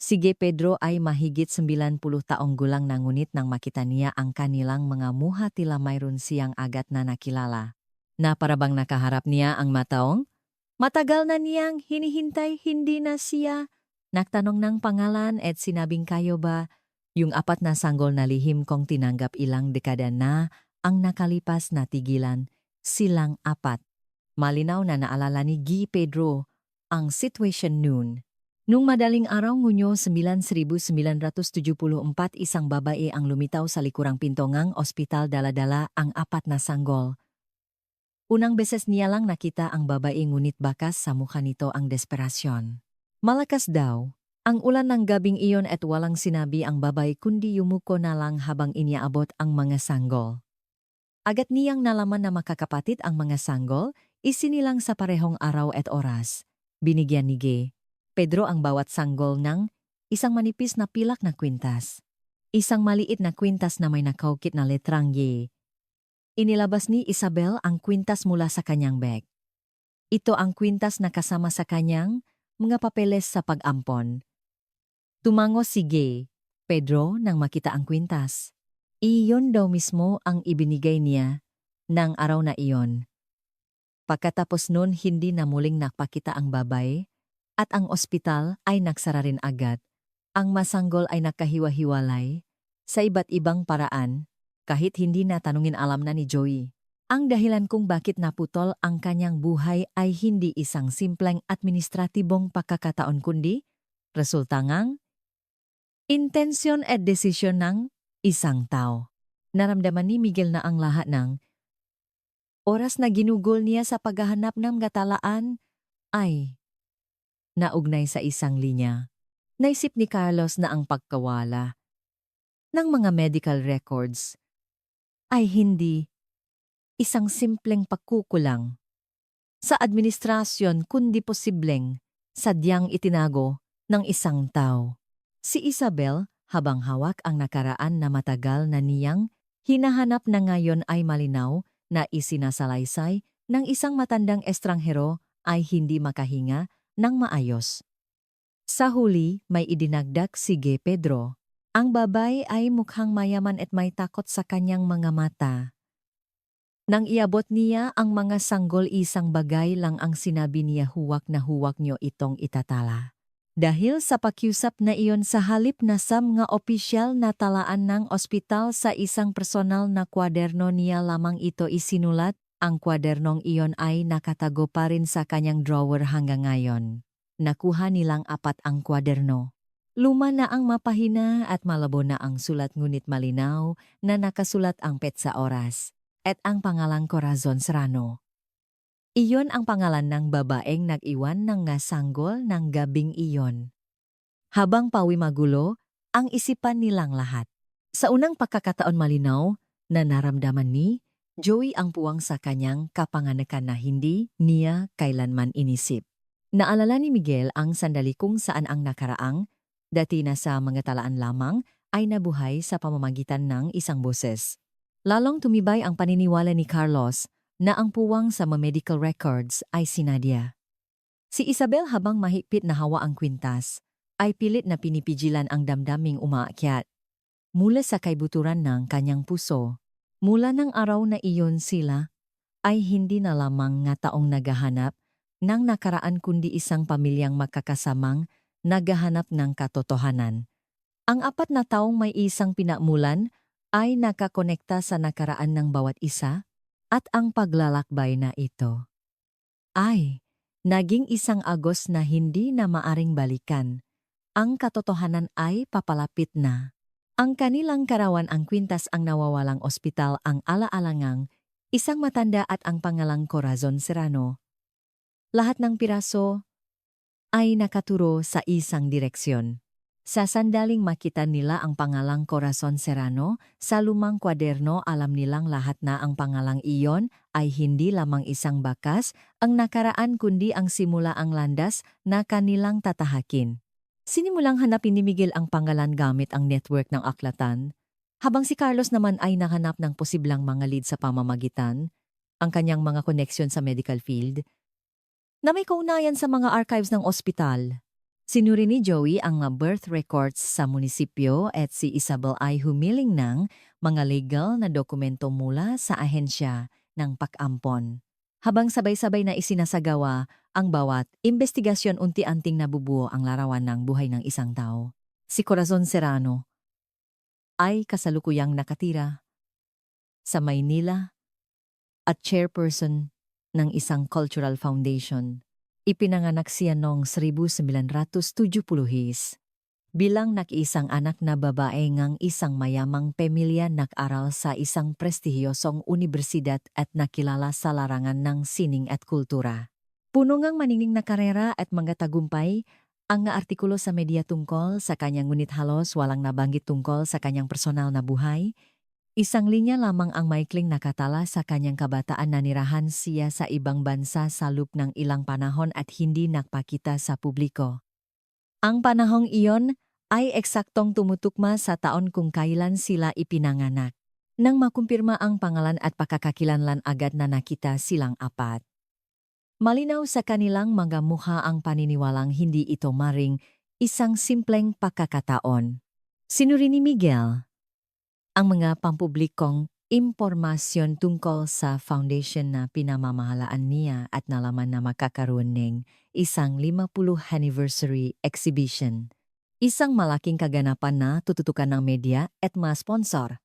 Sige Pedro ay mahigit 90 taong gulang na ngunit nang makita niya ang kanilang mga muha tila mayroon siyang agad na nakilala. Na parabang nakaharap niya ang mataong, matagal na niyang hinihintay hindi na siya. Nagtanong ng pangalan at sinabing kayo ba, yung apat na sanggol na lihim kong tinanggap ilang dekada na ang nakalipas na tigilan, silang apat. Malinaw na naalala ni Guy Pedro ang situation noon. Nung madaling araw ngunyo 1974 isang babae ang lumitaw sa likurang pinto ngang ospital dala-dala ang apat na sanggol. Unang beses niya lang nakita ang babae ngunit bakas sa mukha nito ang desperasyon. Malakas daw ang ulan ng gabing iyon at walang sinabi ang babae kundi yumuko na lang habang iniaabot ang mga sanggol. Agad niyang nalaman na makakapatid ang mga sanggol, isinilang sa parehong araw at oras. Binigyan ni Guy Pedro ang bawat sanggol ng isang manipis na pilak na kwintas. Isang maliit na kwintas na may nakaukit na letrang Y. Inilabas ni Isabel ang kwintas mula sa kanyang bag. Ito ang kwintas na kasama sa kanyang mga papeles sa pag-ampon. Tumango si Guy Pedro nang makita ang kwintas. Iyon daw mismo ang ibinigay niya ng araw na iyon. Pagkatapos nun hindi na muling nakpakita ang babae at ang ospital ay nagsara rin agad. Ang masanggol ay nakahiwa-hiwalay sa iba't ibang paraan kahit hindi na tanungin alam na ni Joey. Ang dahilan kung bakit naputol ang kanyang buhay ay hindi isang simpleng administratibong pagkakataon kundi resulta ngang intensyon at desisyon ng isang tao. Naramdaman ni Miguel na ang lahat ng oras na ginugol niya sa paghahanap ng katalaan ay naugnay sa isang linya. Naisip ni Carlos na ang pagkawala ng mga medical records ay hindi isang simpleng pagkukulang sa administrasyon kundi posibleng sadyang itinago ng isang tao. Si Isabel, habang hawak ang nakaraan na matagal na niyang hinahanap na ngayon ay malinaw na isinasalaysay ng isang matandang estranghero ay hindi makahinga ng maayos. Sa huli, may idinagdag si Guy Pedro. Ang babae ay mukhang mayaman at may takot sa kanyang mga mata. Nang iabot niya ang mga sanggol isang bagay lang ang sinabi niya huwag niyo itong itatala. Dahil sa pakiusap na iyon sa halip na sa mga opisyal na talaan ng ospital sa isang personal na kwaderno niya lamang ito isinulat, ang kwadernong iyon ay nakatago pa rin sa kanyang drawer hanggang ngayon. Nakuha nilang apat ang kwaderno. Luma na ang mapahina at malabo na ang sulat ngunit malinaw na nakasulat ang petsa oras at ang pangalang Corazon Serrano. Iyon ang pangalan ng babaeng nag-iwan ng nga sanggol ng gabing iyon. Habang pawi magulo, ang isipan nilang lahat. Sa unang pagkakataon malinaw na naramdaman ni Joey ang puwang sa kanyang kapanganakan na hindi niya kailanman inisip. Naalala ni Miguel ang sandali kung saan ang nakaraang, dati na sa mga talaan lamang, ay nabuhay sa pamamagitan ng isang boses. Lalong tumibay ang paniniwala ni Carlos na ang puwang sa mga medical records ay si Nadia. Si Isabel habang mahigpit na hawa ang kwintas, ay pilit na pinipigilan ang damdaming umaakyat. Mula sa kaibuturan ng kanyang puso, mula ng araw na iyon sila, ay hindi na lamang nga taong naghahanap ng nakaraan kundi isang pamilyang magkakasamang naghahanap ng katotohanan. Ang apat na taong may isang pinagmulan ay nakakonekta sa nakaraan ng bawat isa at ang paglalakbay na ito ay naging isang agos na hindi na maaring balikan. Ang katotohanan ay papalapit na. Ang kanilang karawan ang kwintas ang nawawalang ospital ang alaalangang isang matanda at ang pangalang Corazon Serrano. Lahat ng piraso ay nakaturo sa isang direksyon. Sa sandaling makita nila ang pangalang Corazon Serrano, sa lumang kwaderno alam nilang lahat na ang pangalang iyon ay hindi lamang isang bakas ang nakaraan kundi ang simula ang landas na kanilang tatahakin. Sinimulang hanapin ni Miguel ang pangalan gamit ang network ng aklatan, habang si Carlos naman ay nahanap ng posiblang mga lead sa pamamagitan, ang kanyang mga koneksyon sa medical field, na may kaugnayan sa mga archives ng ospital. Sinuri ni Joey ang mga birth records sa munisipyo at si Isabel ay humiling ng mga legal na dokumento mula sa ahensya ng pag-ampon. Habang sabay-sabay na isinasagawa ang bawat investigasyon, unti-anting nabubuo ang larawan ng buhay ng isang tao. Si Corazon Serrano ay kasalukuyang nakatira sa Maynila at chairperson ng isang cultural foundation. Ipinanganak siya noong 1970s. Bilang nag-iisang anak na babae ngang isang mayamang pamilya, nag-aral sa isang prestihiyosong unibersidad at nakilala sa larangan ng sining at kultura. Puno ngang maningning na karera at mga tagumpay ang nga artikulo sa media tungkol sa kanyang, ngunit halos walang nabanggit tungkol sa kanyang personal na buhay. Isang linya lamang ang maikling nakatala sa kanyang kabataan. Nanirahan siya sa ibang bansa sa loob ng ilang panahon at hindi nagpakita sa publiko. Ang panahong iyon ay eksaktong tumutukma sa taon kung kailan sila ipinanganak. Nang makumpirma ang pangalan at pagkakakilanlan, agad na nakita silang apat. Malinaw sa kanilang mga mukha ang paniniwalang hindi ito maring isang simpleng pagkakataon. Sinuri ni Miguel ang mga pampublikong impormasyon tungkol sa foundation na pinamamahalaan niya at nalaman na makakaroon ng isang 50 anniversary exhibition. Isang malaking kaganapan na tututukan ng media at mga sponsor.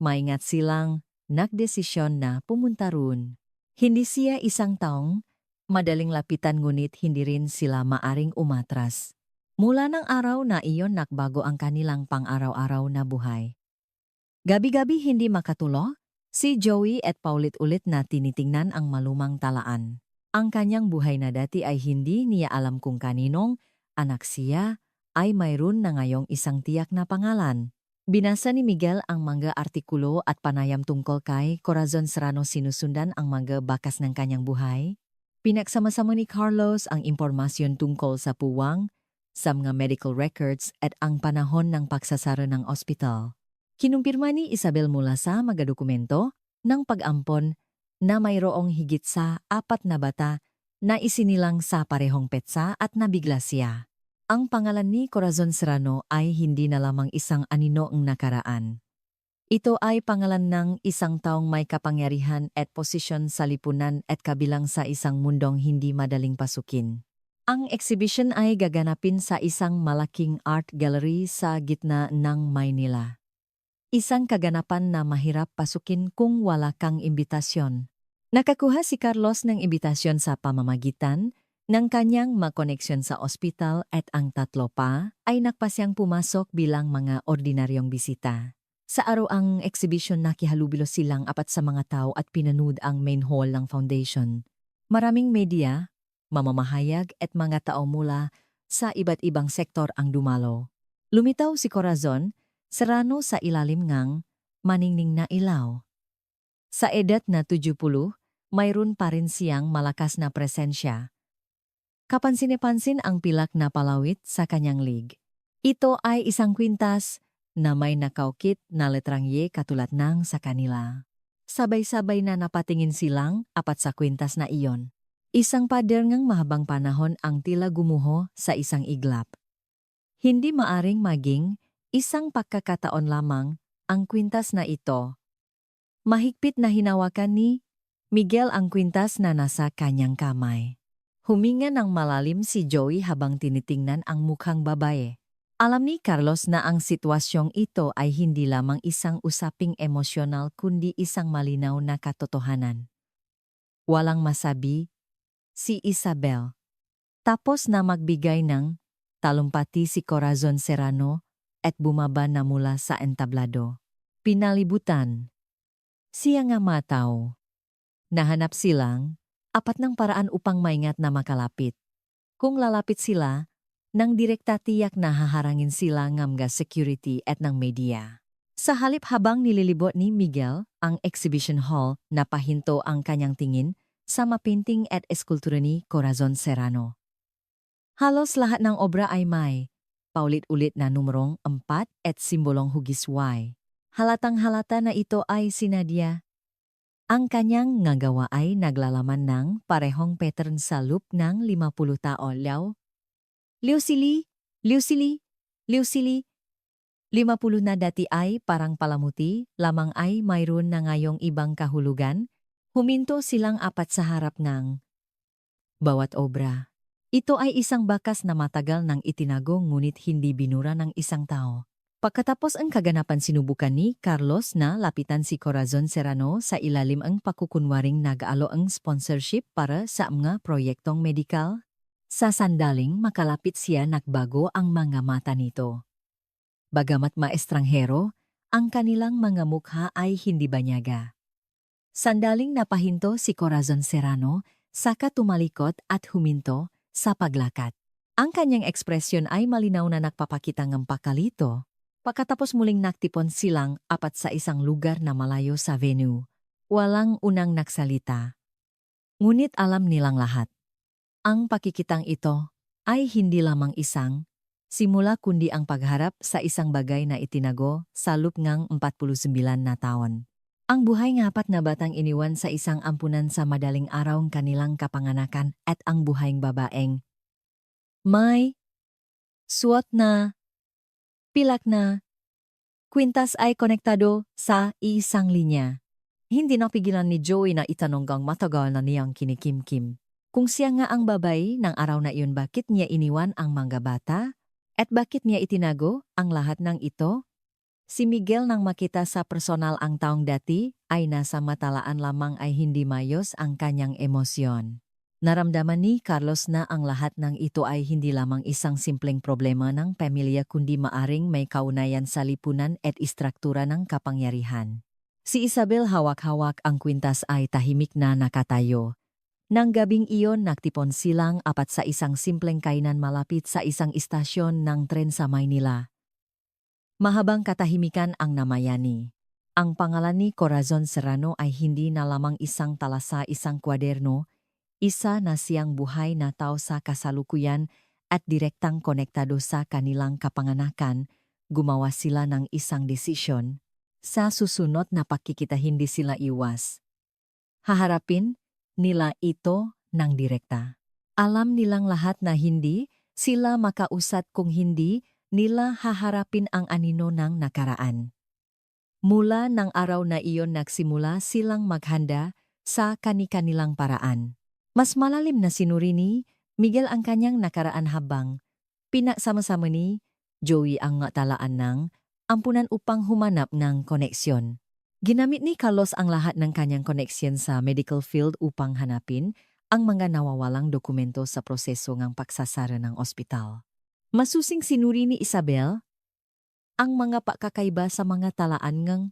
Maingat silang nagdesisyon na pumunta roon. Hindi siya isang taong madaling lapitan, ngunit hindi rin sila maaring umatras. Mula ng araw na iyon, nagbago ang kanilang pang-araw-araw na buhay. Gabi-gabi hindi makatulog, si Joey at paulit-ulit na tinitingnan ang malumang talaan. Ang kanyang buhay na dati ay hindi niya alam kung kaninong anak siya ay mayroon na ngayong isang tiyak na pangalan. Binasa ni Miguel ang mga artikulo at panayam tungkol kay Corazon Serrano. Sinusundan ang mga bakas ng kanyang buhay. Pinagsama-sama ni Carlos ang impormasyon tungkol sa puwang, sa mga medical records at ang panahon ng pagsasara ng ospital. Kinumpirma ni Isabel mula sa mga dokumento ng pag-ampon na mayroong higit sa 4 na bata na isinilang sa parehong petsa at nabigla siya. Ang pangalan ni Corazon Serrano ay hindi na lamang isang anino ang nakaraan. Ito ay pangalan ng isang taong may kapangyarihan at posisyon sa lipunan at kabilang sa isang mundong hindi madaling pasukin. Ang exhibition ay gaganapin sa isang malaking art gallery sa gitna ng Maynila. Isang kaganapan na mahirap pasukin kung wala kang imbitasyon. Nakakuha si Carlos ng imbitasyon sa pamamagitan ng kanyang makoneksyon sa ospital at ang tatlo pa ay nagpasyang pumasok bilang mga ordinaryong bisita. Sa araw ang exhibition, nakihalubilo silang 4 sa mga tao at pinanood ang main hall ng foundation. Maraming media, mamamahayag at mga tao mula sa iba't ibang sektor ang dumalo. Lumitaw si Corazon Serrano sa ilalim ngang maningning na ilaw. Sa edad na 70, mayroon pa rin siyang malakas na presensya. Kapansin-pansin ang pilak na palawit sa kanyang lig. Ito ay isang kwintas na may nakaukit na letrang Y katulad ng sa kanila. Sabay-sabay na napatingin silang 4 sa kwintas na iyon. Isang pader ngang mahabang panahon ang tila gumuho sa isang iglap. Hindi maaring maging isang pagkakataon lamang ang kwintas na ito. Mahigpit na hinawakan ni Miguel ang kwintas na nasa kanyang kamay. Huminga ng malalim si Joey habang tinitingnan ang mukhang babae. Alam ni Carlos na ang sitwasyong ito ay hindi lamang isang usaping emosyonal kundi isang malinaw na katotohanan. Walang masabi si Isabel. Tapos na magbigay ng talumpati si Corazon Serrano at bumaba na mula sa entablado. Pinalibutan siya nga mataw. Nahanap silang 4 ng paraan upang maingat na makalapit. Kung lalapit sila, nang direkta tiyak na haharangin sila ng mga security at ng media. Sa halip, habang nililibot ni Miguel ang exhibition hall, napahinto ang kanyang tingin sa mapainting at eskultura ni Corazon Serrano. Halos lahat ng obra ay may paulit-ulit na numerong 4 at simbolong hugis Y. Halatang-halata na ito ay sinadya. Ang kanyang ngagawa ay naglalaman ng parehong pattern sa loop ng 50 tao. Liusili, Liusili, Liusili. 50 na dati ay parang palamuti, lamang ay mayroon na ngayong ibang kahulugan. Huminto silang apat sa harap ng bawat obra. Ito ay isang bakas na matagal nang itinago ngunit hindi binura ng isang tao. Pagkatapos ang kaganapan sinubukan ni Carlos na lapitan si Corazon Serrano sa ilalim ang pakukunwaring nag-aalo ang sponsorship para sa mga proyektong medikal. Sa sandaling makalapit siya nagbago ang mga mata nito. Bagamat maestranghero, ang kanilang mga mukha ay hindi banyaga. Sandaling napahinto si Corazon Serrano, saka tumalikod at huminto sa paglakad. Ang kanyang ekspresyon ay malinaw na nagpapakita ng pakalito. Pagkatapos muling naktipon silang apat sa isang lugar na malayo sa venue. Walang unang nagsalita. Ngunit alam nilang lahat. Ang pakikitang ito ay hindi lamang isang simula kundi ang pagharap sa isang bagay na itinago sa loob ng 49 na taon. Ang buhay ng apat na batang iniwan sa isang ampunan sa madaling araw ng kanilang kapanganakan at ang buhay ng babaeng may suot na pilak na kwintas ay konektado sa isang linya. Hindi napigilan ni Joey na itanong ang matagal na niyang kinikimkim. Kung siya nga ang babae ng araw na iyon, bakit niya iniwan ang mga bata? At bakit niya itinago ang lahat ng ito? Si Miguel nang makita sa personal ang taong dati ay nasa matalaan lamang ay hindi mayos ang kanyang emosyon. Naramdaman ni Carlos na ang lahat ng ito ay hindi lamang isang simpleng problema ng pamilya kundi maaring may kaugnayan sa lipunan at istruktura ng kapangyarihan. Si Isabel hawak-hawak ang kwintas ay tahimik na nakatayo. Nang gabing iyon nagtipon silang apat sa isang simpleng kainan malapit sa isang istasyon ng tren sa Maynila. Mahabang katahimikan ang namayani. Ang pangalan ni Corazon Serrano ay hindi na lamang isang tala sa isang kwaderno, isa na siyang buhay na tao sa kasalukuyan at direktang konektado sa kanilang kapanganakan. Gumawa sila ng isang desisyon. Sa susunod na pagkikita hindi sila iwas. Haharapin nila ito ng direkta. Alam nilang lahat na hindi sila makausat kung hindi nila haharapin ang anino ng nakaraan. Mula ng araw na iyon nagsimula silang maghanda sa kani-kanilang paraan. Mas malalim na sinuri ni Miguel ang kanyang nakaraan habang pinasama-sama ni Joey ang talaan ng ampunan upang humanap ng koneksyon. Ginamit ni Carlos ang lahat ng kanyang koneksyon sa medical field upang hanapin ang mga nawawalang dokumento sa proseso ng pagsasara ng ospital. Masusing sinuri ni Isabel ang mga pagkakaiba sa mga talaan ng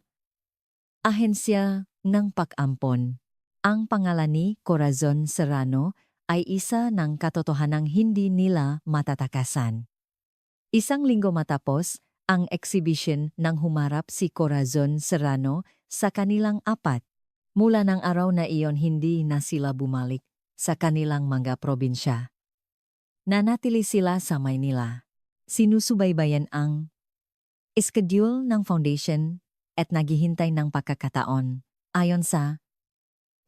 ahensya ng pag-ampon. Ang pangalan ni Corazon Serrano ay isa ng katotohanang hindi nila matatakasan. Isang linggo matapos ang exhibition nang humarap si Corazon Serrano sa kanilang apat. Mula ng araw na iyon hindi na sila bumalik sa kanilang mga probinsya. Nanatili sila sa Maynila. Sinusubaybayan ang schedule ng foundation at naghihintay ng pagkakataon. Ayon sa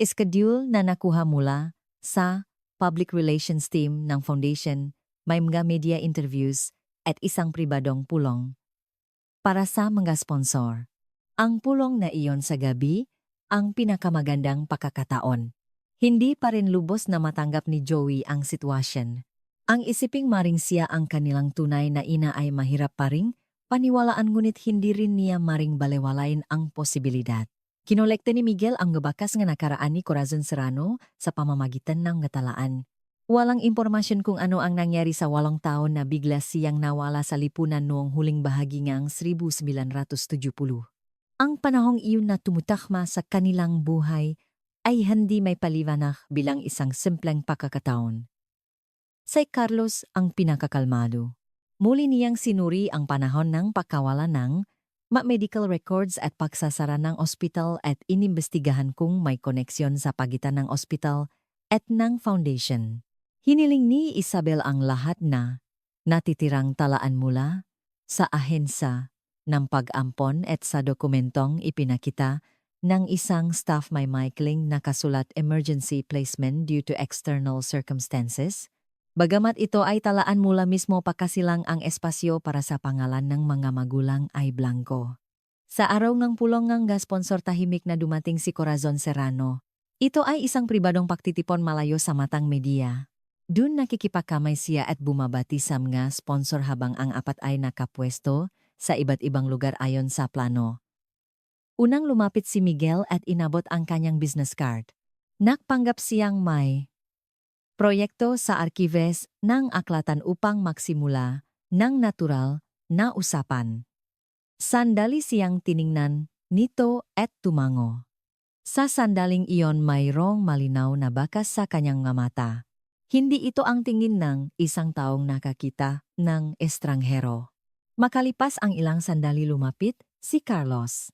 schedule na nakuha mula sa public relations team ng foundation, may mga media interviews at isang pribadong pulong para sa mga sponsor. Ang pulong na iyon sa gabi, ang pinakamagandang pagkakataon. Hindi pa rin lubos na matanggap ni Joey ang sitwasyon. Ang isiping maring siya ang kanilang tunay na ina ay mahirap pa ring paniwalaan ngunit hindi rin niya maring balewalain ang posibilidad. Kinolekte ni Miguel ang gabakas nga nakaraan ni Corazon Serrano sa pamamagitan ng ngatalaan. Walang impormasyon kung ano ang nangyari sa 8 taon na bigla siyang nawala sa lipunan noong huling bahagi ng 1970. Ang panahong iyon na tumutakma sa kanilang buhay ay hindi may paliwanag bilang isang simpleng pagkakataon. Si Carlos ang pinakakalmado. Muli niyang sinuri ang panahon ng pagkawala ng medical records at pagsasara ng ospital at inimbestigahan kung may koneksyon sa pagitan ng ospital at ng foundation. Hiniling ni Isabel ang lahat na natitirang talaan mula sa ahensya ng pag-ampon at sa dokumentong ipinakita ng isang staff may maikling nakasulat emergency placement due to external circumstances. Bagamat ito ay talaan mula mismo pakasilang ang espasyo para sa pangalan ng mga magulang ay blanco. Sa araw ng pulong ng sponsor tahimik na dumating si Corazon Serrano. Ito ay isang pribadong paktitipon malayo sa matang media. Dun nakikipakamay siya at bumabati sa mga sponsor habang ang apat ay nakapwesto sa iba't ibang lugar ayon sa plano. Unang lumapit si Miguel at inabot ang kanyang business card. Nakpanggap siyang may proyekto sa Arkives ng aklatan upang magsimula ng natural na usapan. Sandali siyang tiningnan nito at tumango. Sa sandaling iyon mayroong malinaw na bakas sa kanyang mga mata. Hindi ito ang tingin ng isang taong nakakita ng estranghero. Makalipas ang ilang sandali lumapit si Carlos.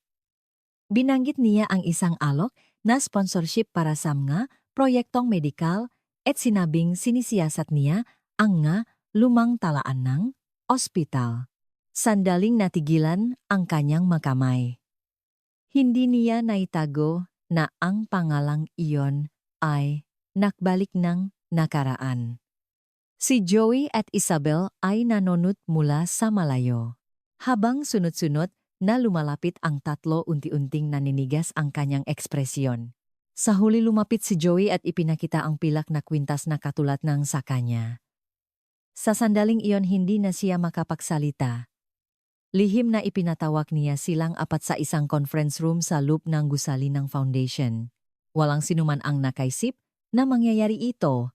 Binanggit niya ang isang alok na sponsorship para sa mga proyektong medikal at sinabing sinisiyasat niya ang nga lumang talaan ng ospital. Sandaling natigilan ang kanyang makamay. Hindi niya naitago na ang pangalang iyon ay nakbalik ng nakaraan. Si Joey at Isabel ay nanonot mula sa malayo. Habang sunod-sunod na lumalapit ang tatlo unti-unting naninigas ang kanyang ekspresyon. Sa huli lumapit si Joey at ipinakita ang pilak na kwintas na katulad ng sa kanya. Sa sandaling iyon hindi na siya makapagsalita. Lihim na ipinatawag niya silang apat sa isang conference room sa loob ng gusali ng foundation. Walang sinuman ang nakaisip na mangyayari ito.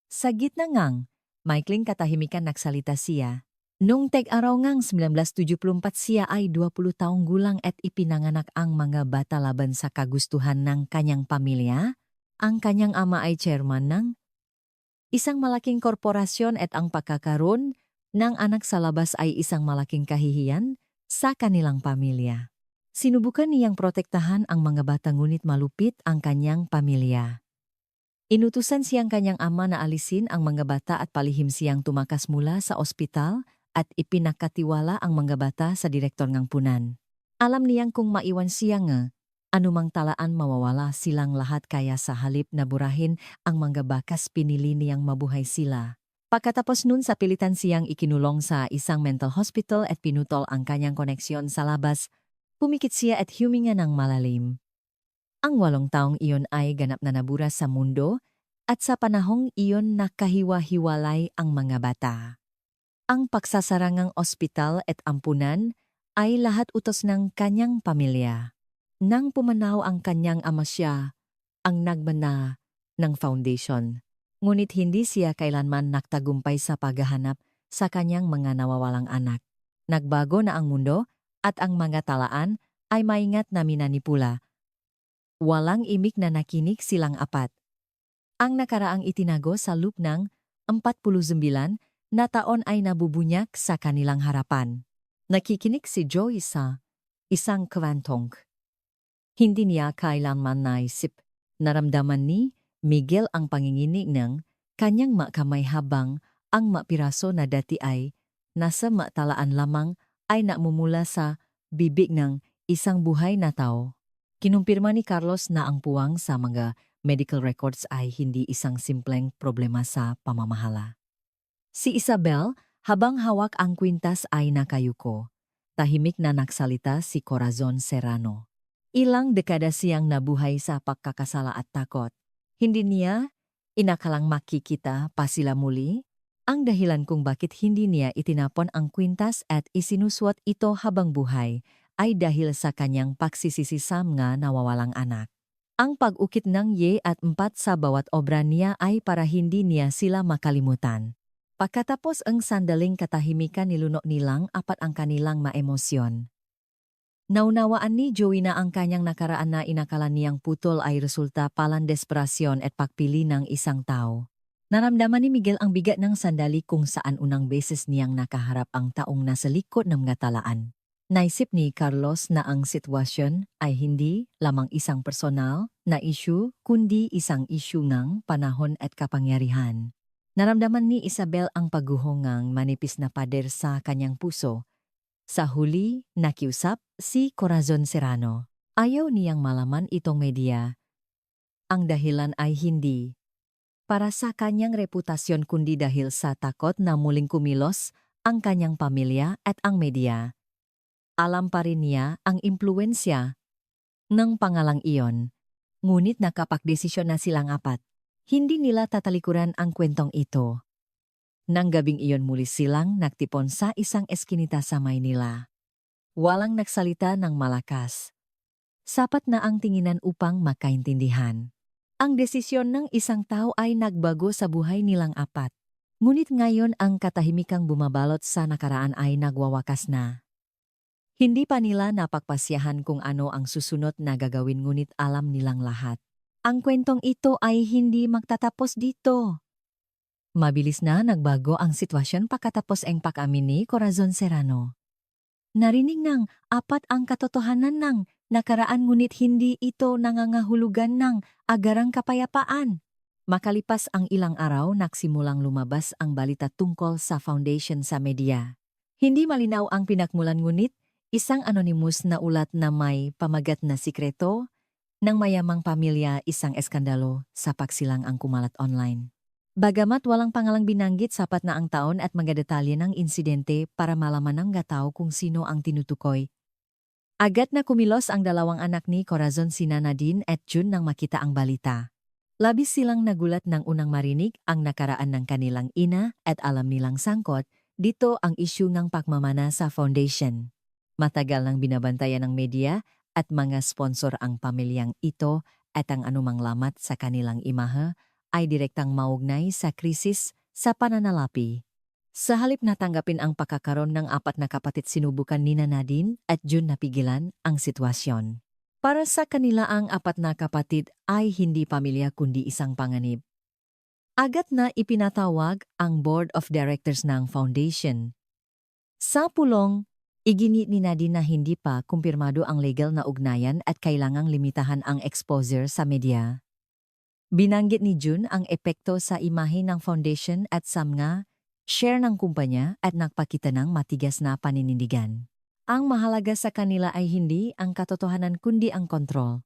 Sa gitna ngang, maikling katahimikan nagsalita siya. Noong teg-araw ngang 1974 siya ay 20 taong gulang at ipinanganak ang mga bata laban sa kagustuhan ng kanyang pamilya. Ang kanyang ama ay chairman ng isang malaking korporasyon at ang pagkakaroon ng anak sa labas ay isang malaking kahihiyan sa kanilang pamilya. Sinubukan niyang protektahan ang mga bata ngunit malupit ang kanyang pamilya. Inutusan siyang kanyang ama na alisin ang mga bata at palihim siyang tumakas mula sa ospital at ipinakatiwala ang mga bata sa direktor ng punan. Alam niyang kung maiwan siya nga, anumang talaan mawawala silang lahat kaya sa halip na burahin ang mga bakas pinili niyang mabuhay sila. Pagkatapos nun sa pilitan siyang ikinulong sa isang mental hospital at pinutol ang kanyang koneksyon sa labas, pumikit siya at huminga ng malalim. Ang 8 taong iyon ay ganap na nabura sa mundo at sa panahong iyon nakahiwa-hiwalay ang mga bata. Ang pagsasarangang ospital at ampunan ay lahat utos ng kanyang pamilya. Nang pumanaw ang kanyang ama siya, ang nagmana ng foundation. Ngunit hindi siya kailanman nagtagumpay sa paghahanap sa kanyang mga nawawalang anak. Nagbago na ang mundo at ang mga talaan ay maingat na minanipula. Walang imik na nakinig silang apat. Ang nakaraang itinago sa loop ng 49 na taon ay nabubunyak sa kanilang harapan. Nakikinig si Joey sa isang kwentong. Hindi niya kailanman naisip. Naramdaman ni Miguel ang panginginig ng kanyang makamay habang ang mapiraso na dati ay nasa matalaan lamang ay namumula sa bibig ng isang buhay na tao. Kinumpirma ni Carlos na ang puwang sa mga medical records ay hindi isang simpleng problema sa pamamahala. Si Isabel, habang hawak ang kwintas ay nakayuko. Tahimik na nagsalita si Corazon Serrano. Ilang dekada siyang nabuhay sa pagkakasala at takot. Hindi niya inakalang makikita pa sila muli. Ang dahilan kung bakit hindi niya itinapon ang kwintas at isinuswat ito habang buhay ay dahil sa kanyang pagsisisisam nga nawawalang anak. Ang pag-ukit ng ye at 4 sa bawat obra niya ay para hindi niya sila makalimutan. Pagkatapos ang sandaling katahimikan nilunok nilang apat ang kanilang maemosyon. Naunawaan ni Joey na ang kanyang nakaraan na inakala niyang putol ay resulta palang desperasyon at pagpili ng isang tao. Naramdaman ni Miguel ang bigat ng sandali kung saan unang beses niyang nakaharap ang taong nasa likod ng mga talaan. Naisip ni Carlos na ang sitwasyon ay hindi lamang isang personal na issue kundi isang issue ng panahon at kapangyarihan. Naramdaman ni Isabel ang pagguhongang manipis na pader sa kanyang puso. Sa huli, nakiusap si Corazon Serrano. Ayaw niyang malaman itong media. Ang dahilan ay hindi para sa kanyang reputasyon kundi dahil sa takot na muling kumilos ang kanyang pamilya at ang media. Alam pa rin niya ang impluensya ng pangalang iyon. Ngunit nakapagdesisyon na silang apat. Hindi nila tatalikuran ang kwentong ito. Nang gabing iyon muli silang nagtipon sa isang eskinita sa Maynila. Walang nagsalita ng malakas. Sapat na ang tinginan upang makaintindihan. Ang desisyon ng isang tao ay nagbago sa buhay nilang apat. Ngunit ngayon ang katahimikang bumabalot sa nakaraan ay nagwawakas na. Hindi pa nila napagpasyahan kung ano ang susunod na gagawin ngunit alam nilang lahat. Ang kwentong ito ay hindi magtatapos dito. Mabilis na nagbago ang sitwasyon pagkatapos ang pag-amin ni Corazon Serrano. Narinig ng apat ang katotohanan ng nakaraan ngunit hindi ito nangangahulugan ng agarang kapayapaan. Makalipas ang ilang araw nagsimulang lumabas ang balita tungkol sa foundation sa media. Hindi malinaw ang pinagmulan ngunit isang anonymous na ulat na may pamagat na sikreto ng mayamang pamilya isang eskandalo sa pagsilang ang kumalat online. Bagamat walang pangalang binanggit sapat na ang taon at mga detalye ng insidente para malaman ng gatao kung sino ang tinutukoy. Agad na kumilos ang dalawang anak ni Corazon sina Nadine at June nang makita ang balita. Labis silang nagulat nang unang marinig ang nakaraan ng kanilang ina at alam nilang sangkot dito ang isyu ng pagmamana sa foundation. Matagal nang binabantayan ng media at mga sponsor ang pamilyang ito at ang anumang lamat sa kanilang imahe ay direktang maugnay sa krisis sa pananalapi. Sa halip na tanggapin ang pagkakaroon ng apat na kapatid sinubukan ni Nadine at June na pigilan ang sitwasyon. Para sa kanila ang apat na kapatid ay hindi pamilya kundi isang panganib. Agad na ipinatawag ang board of directors ng foundation. Sa pulong, iginit ni Nadine na hindi pa kumpirmado ang legal na ugnayan at kailangang limitahan ang exposure sa media. Binanggit ni June ang epekto sa imahe ng foundation at sa mga share ng kumpanya at nagpakita ng matigas na paninindigan. Ang mahalaga sa kanila ay hindi ang katotohanan kundi ang kontrol.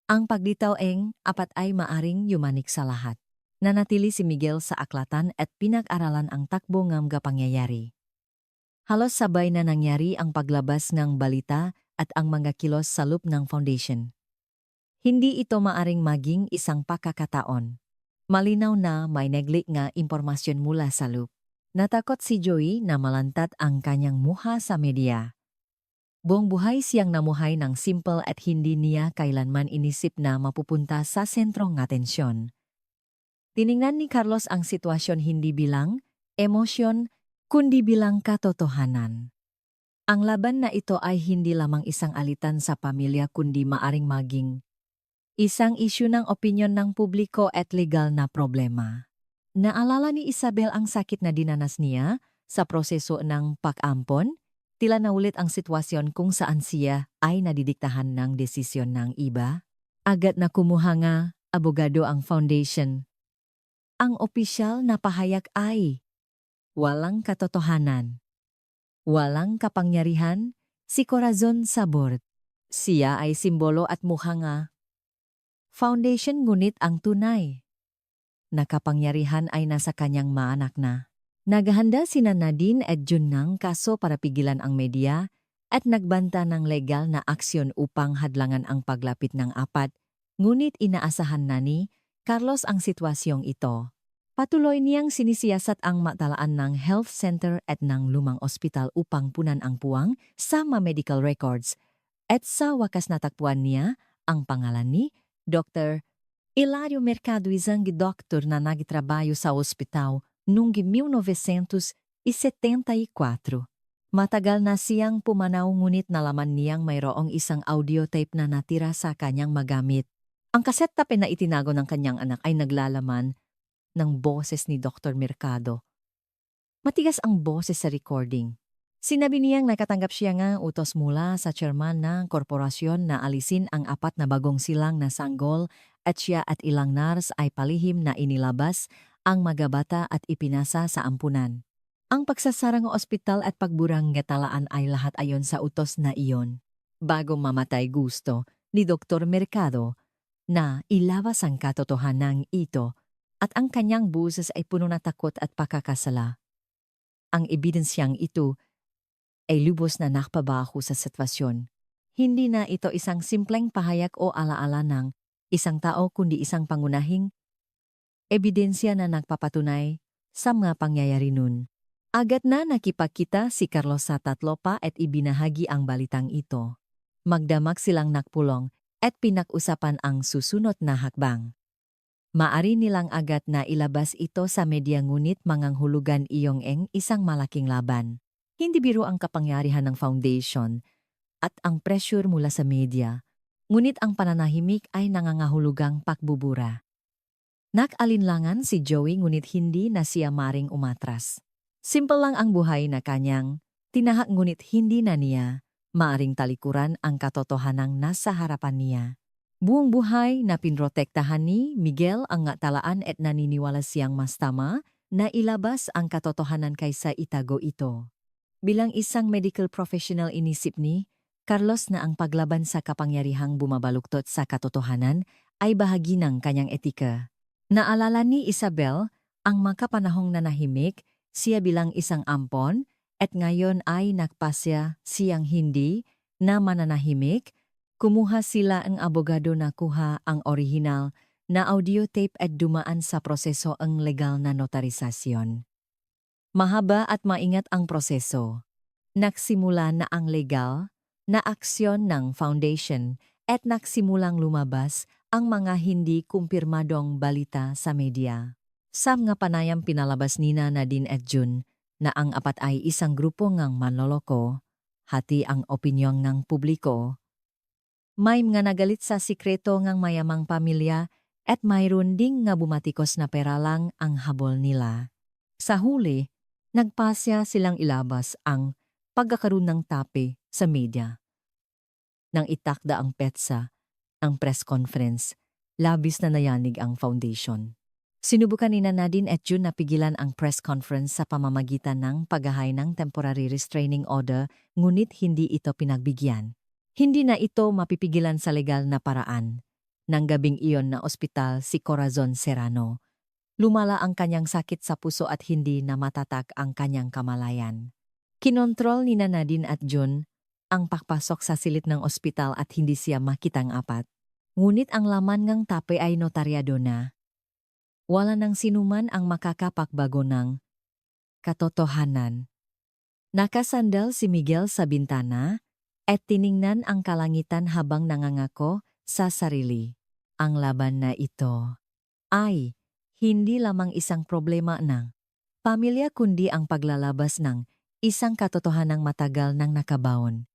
Ang paglitaw apat ay maaring yumanik sa lahat. Nanatili si Miguel sa aklatan at pinag-aralan ang takbo ng pangyayari. Halos sabay na nangyari ang paglabas ng balita at ang mga kilos sa loob ng foundation. Hindi ito maaring maging isang pagkakataon. Malinaw na may neglig nga impormasyon mula sa loob. Natakot si Joey na malantat ang kanyang muha sa media. Buong buhay siyang namuhay ng simple at hindi niya kailanman inisip na mapupunta sa sentrong atensyon. Tiningnan ni Carlos ang sitwasyon hindi bilang emosyon, kundi bilang katotohanan. Ang laban na ito ay hindi lamang isang alitan sa pamilya kundi maaring maging isang isyu ng opinyon ng publiko at legal na problema. Naalala ni Isabel ang sakit na dinanas niya sa proseso ng pag-ampon, tila naulit ang sitwasyon kung saan siya ay nadidiktahan ng desisyon ng iba. Agad na kumuha nga, abogado ang foundation. Ang opisyal na pahayag ay walang katotohanan. Walang kapangyarihan, si Corazon Sabor. Siya ay simbolo at mukha nga foundation ngunit ang tunay na kapangyarihan ay nasa kanyang mga anak na. Naghahanda sina Nadine at June ng kaso para pigilan ang media at nagbanta ng legal na aksyon upang hadlangan ang paglapit ng apat, ngunit inaasahan na ni Carlos ang sitwasyong ito. Patuloy niyang sinisiyasat ang matalaan ng health center at ng lumang ospital upang punan ang puwang sa mga medical records at sa wakas natagpuan niya ang pangalan ni Dr. Hilario Mercado isang doktor na nagtrabaho sa ospital noong 1974. Matagal na siyang pumanaw ngunit nalaman niyang mayroong isang audio tape na natira sa kanyang magamit. Ang cassette tape na itinago ng kanyang anak ay naglalaman ng boses ni Dr. Mercado. Matigas ang boses sa recording. Sinabi niyang nakatanggap siya nga utos mula sa chairman ng korporasyon na alisin ang apat na bagong silang na sanggol at siya at ilang nurse ay palihim na inilabas ang mga bata at ipinasa sa ampunan. Ang pagsasarang ospital at pagburang gatalaan ay lahat ayon sa utos na iyon. Bago mamatay gusto ni Dr. Mercado na ilabas ang katotohanan ito at ang kanyang buses ay puno na takot at pakakasala. Ang ebidensyang ito ay lubos na nakpabaho sa sitwasyon. Hindi na ito isang simpleng pahayag o alaala ng isang tao kundi isang pangunahing ebidensya na nagpapatunay sa mga pangyayari nun. Agad na nakipagkita si Carlos sa tatlo pa at ibinahagi ang balitang ito. Magdamag silang nakpulong at pinag-usapan ang susunod na hakbang. Maari nilang agad na ilabas ito sa media ngunit manganghulugan iyong isang malaking laban. Hindi biro ang kapangyarihan ng foundation at ang pressure mula sa media, ngunit ang pananahimik ay nangangahulugang pakbubura. Nag-alinlangan si Joey ngunit hindi na siya maring umatras. Simple lang ang buhay na kanyang tinahak ngunit hindi na niya maaring talikuran ang katotohanang nasa harapan niya. Buong buhay na pinrotektahan ni Miguel ang ngatalaan at naniniwala siyang mas tama na ilabas ang katotohanan kaysa itago ito. Bilang isang medical professional inisip ni Carlos na ang paglaban sa kapangyarihang bumabaluktot sa katotohanan ay bahagi ng kanyang etika. Naalala ni Isabel ang makapanahong nanahimik siya bilang isang ampon at ngayon ay nagpasya siyang hindi na mananahimik. Kumuha sila ang abogado na kuha ang orihinal na audio tape at dumaan sa proseso ang legal na notarisasyon. Mahaba at maingat ang proseso. Nagsimula na ang legal na aksyon ng foundation at nagsimulang lumabas ang mga hindi kumpirmadong balita sa media. Sa mga panayam pinalabas ni Nadine at June na ang apat ay isang grupo ngang manloloko, hati ang opinyong ng publiko. May mga nagalit sa sikreto ngang mayamang pamilya at mayroon ding nga bumatikos na pera lang ang habol nila. Sa huli, nagpasya silang ilabas ang pagkakaroon ng tape sa media. Nang itakda ang petsa, ang press conference, labis na nayanig ang foundation. Sinubukan ni Nadine at June na pigilan ang press conference sa pamamagitan ng paghahay ng temporary restraining order ngunit hindi ito pinagbigyan. Hindi na ito mapipigilan sa legal na paraan. Nang gabing iyon na ospital si Corazon Serrano. Lumala ang kanyang sakit sa puso at hindi na matatak ang kanyang kamalayan. Kinontrol ni Nadine at June ang pakpasok sa silid ng ospital at hindi siya makitang apat. Ngunit ang laman ng tape ay notaryado na. Wala nang sinuman ang makakapagbago ng katotohanan. Nakasandal si Miguel sa bintana at tiningnan ang kalangitan habang nangangako sa sarili. Ang laban na ito ay hindi lamang isang problema ng pamilya kundi ang paglalabas ng isang katotohanang matagal nang nakabaon.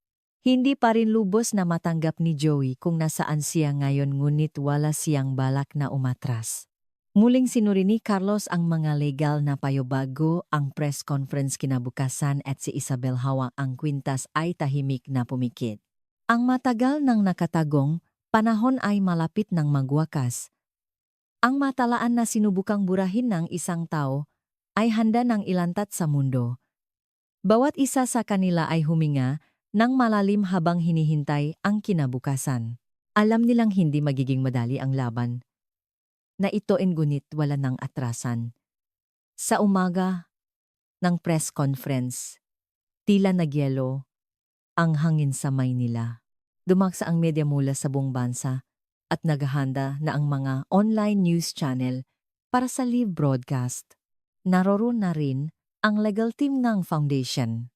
Hindi pa rin lubos na matanggap ni Joey kung nasaan siya ngayon ngunit wala siyang balak na umatras. Muling sinuri ni Carlos ang mga legal na payo bago ang press conference kinabukasan at si Isabel hawak ang kwintas ay tahimik na pumikit. Ang matagal nang nakatagong panahon ay malapit nang magwakas. Ang matalaan na sinubukang burahin ng isang tao ay handa nang ilantat sa mundo. Bawat isa sa kanila ay huminga nang malalim habang hinihintay ang kinabukasan. Alam nilang hindi magiging madali ang laban na ito ngunit wala ng atrasan. Sa umaga ng press conference, tila nagyelo ang hangin sa Maynila. Dumaksa ang media mula sa buong bansa at naghahanda na ang mga online news channel para sa live broadcast. Naroon na rin ang legal team ng foundation.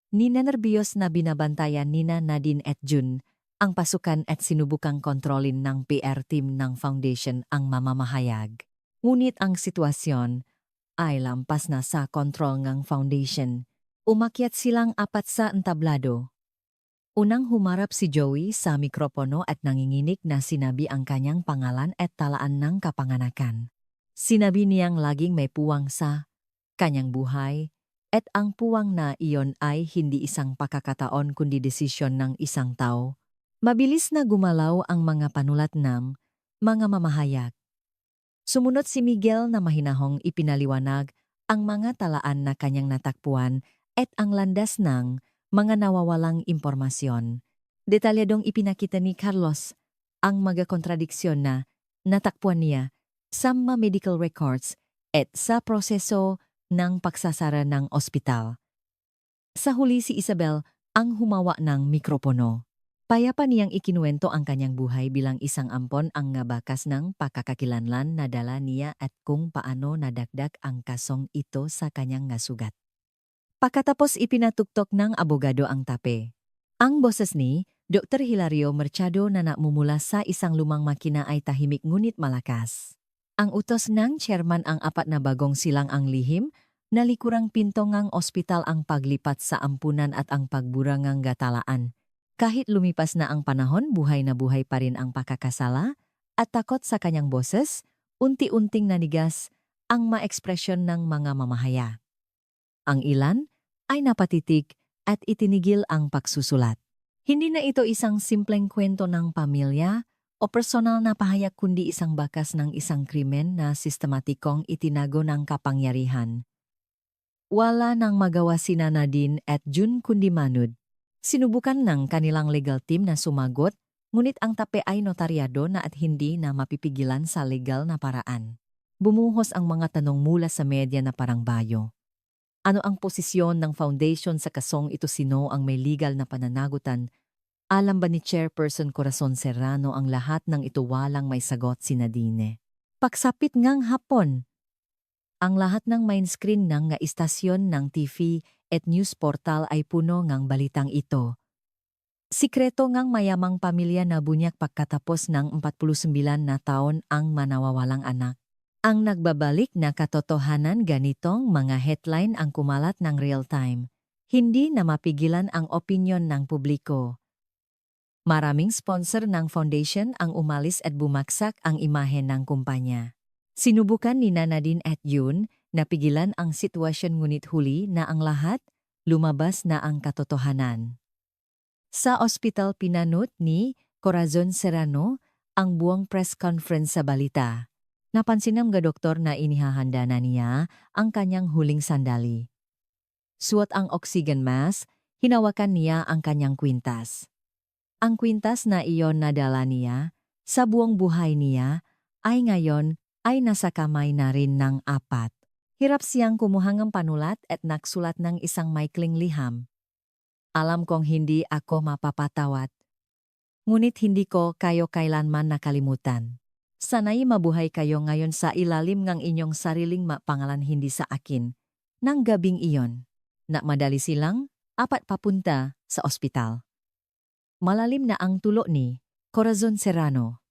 Ninenerbiyos na binabantayan nina Nadine at June ang pasukan at sinubukang kontrolin ng PR team ng foundation ang mamamahayag. Ngunit ang sitwasyon ay lampas na sa kontrol ng foundation. Umakyat silang apat sa entablado. Unang humarap si Joey sa mikropono at nanginginig na sinabi ang kanyang pangalan at talaan ng kapanganakan. Sinabi niyang laging may puwang sa kanyang buhay, at ang puwang na iyon ay hindi isang pakakataon kundi desisyon ng isang tao. Mabilis na gumalaw ang mga panulat ng mga mamahayag. Sumunod si Miguel na mahinahong ipinaliwanag ang mga talaan na kanyang natakpuan at ang landas ng mga nawawalang impormasyon. Detalyadong ipinakita ni Carlos ang mga kontradiksyon na natakpuan niya sa mga medical records at sa proseso ng pagsasara ng ospital. Sa huli si Isabel ang humawa ng mikropono. Payapa niyang ikinuwento ang kanyang buhay bilang isang ampon ang nga bakas ng pakakakilanlan na dala niya at kung paano nadagdag ang kasong ito sa kanyang nga sugat. Pagkatapos ipinatuktok ng abogado ang tape. Ang boses ni Dr. Hilario Mercado na namumula sa isang lumang makina ay tahimik ngunit malakas. Ang utos ng chairman ang apat na bagong silang ang lihim, nalikurang pinto ngang ospital ang paglipat sa ampunan at ang pagbura ngang gatalaan. Kahit lumipas na ang panahon, buhay na buhay pa rin ang pakakasala at takot sa kanyang boses, unti-unting nanigas ang maekspresyon ng mga mamahaya. Ang ilan ay napatitig at itinigil ang pagsusulat. Hindi na ito isang simpleng kwento ng pamilya o personal na pahayag kundi isang bakas ng isang krimen na sistematikong itinago ng kapangyarihan. Wala nang magawa sina Nadine at June kundi manood. Sinubukan ng kanilang legal team na sumagot, ngunit ang tape ay notaryado na at hindi na mapipigilan sa legal na paraan. Bumuhos ang mga tanong mula sa media na parang bayo. Ano ang posisyon ng foundation sa kasong ito? Sino ang may legal na pananagutan? Alam ba ni Chairperson Corazon Serrano ang lahat ng ito? Walang may sagot si Nadine. Pagsapit ngang hapon, ang lahat ng main screen ng nga istasyon ng TV at news portal ay puno ngang balitang ito. Sikreto ngang mayamang pamilya na bunyak pagkatapos ng 49 na taon ang manawawalang anak. Ang nagbabalik na katotohanan, ganitong mga headline ang kumalat ng real time. Hindi na mapigilan ang opinyon ng publiko. Maraming sponsor ng foundation ang umalis at bumaksak ang imahe ng kumpanya. Sinubukan ni Nadine at June na pigilan ang sitwasyon ngunit huli na ang lahat, lumabas na ang katotohanan. Sa ospital pinanood ni Corazon Serrano ang buong press conference sa balita. Napansin ng doktor na inihahanda na niya ang kanyang huling sandali. Suot ang oxygen mask, hinawakan niya ang kanyang kwintas. Ang kwintas na iyon na dala niya sa buong buhay niya ay ngayon ay nasa kamay na rin ng apat. Hirap siyang kumuha ng panulat at nagsulat ng isang maikling liham. Alam kong hindi ako mapapatawad. Ngunit hindi ko kayo kailanman nakalimutan. Sana'y mabuhay kayo ngayon sa ilalim ng inyong sariling pangalan, hindi sa akin. Nang gabing iyon, na madali silang apat papunta sa ospital. Malalim na ang tulo ni Corazon Serrano.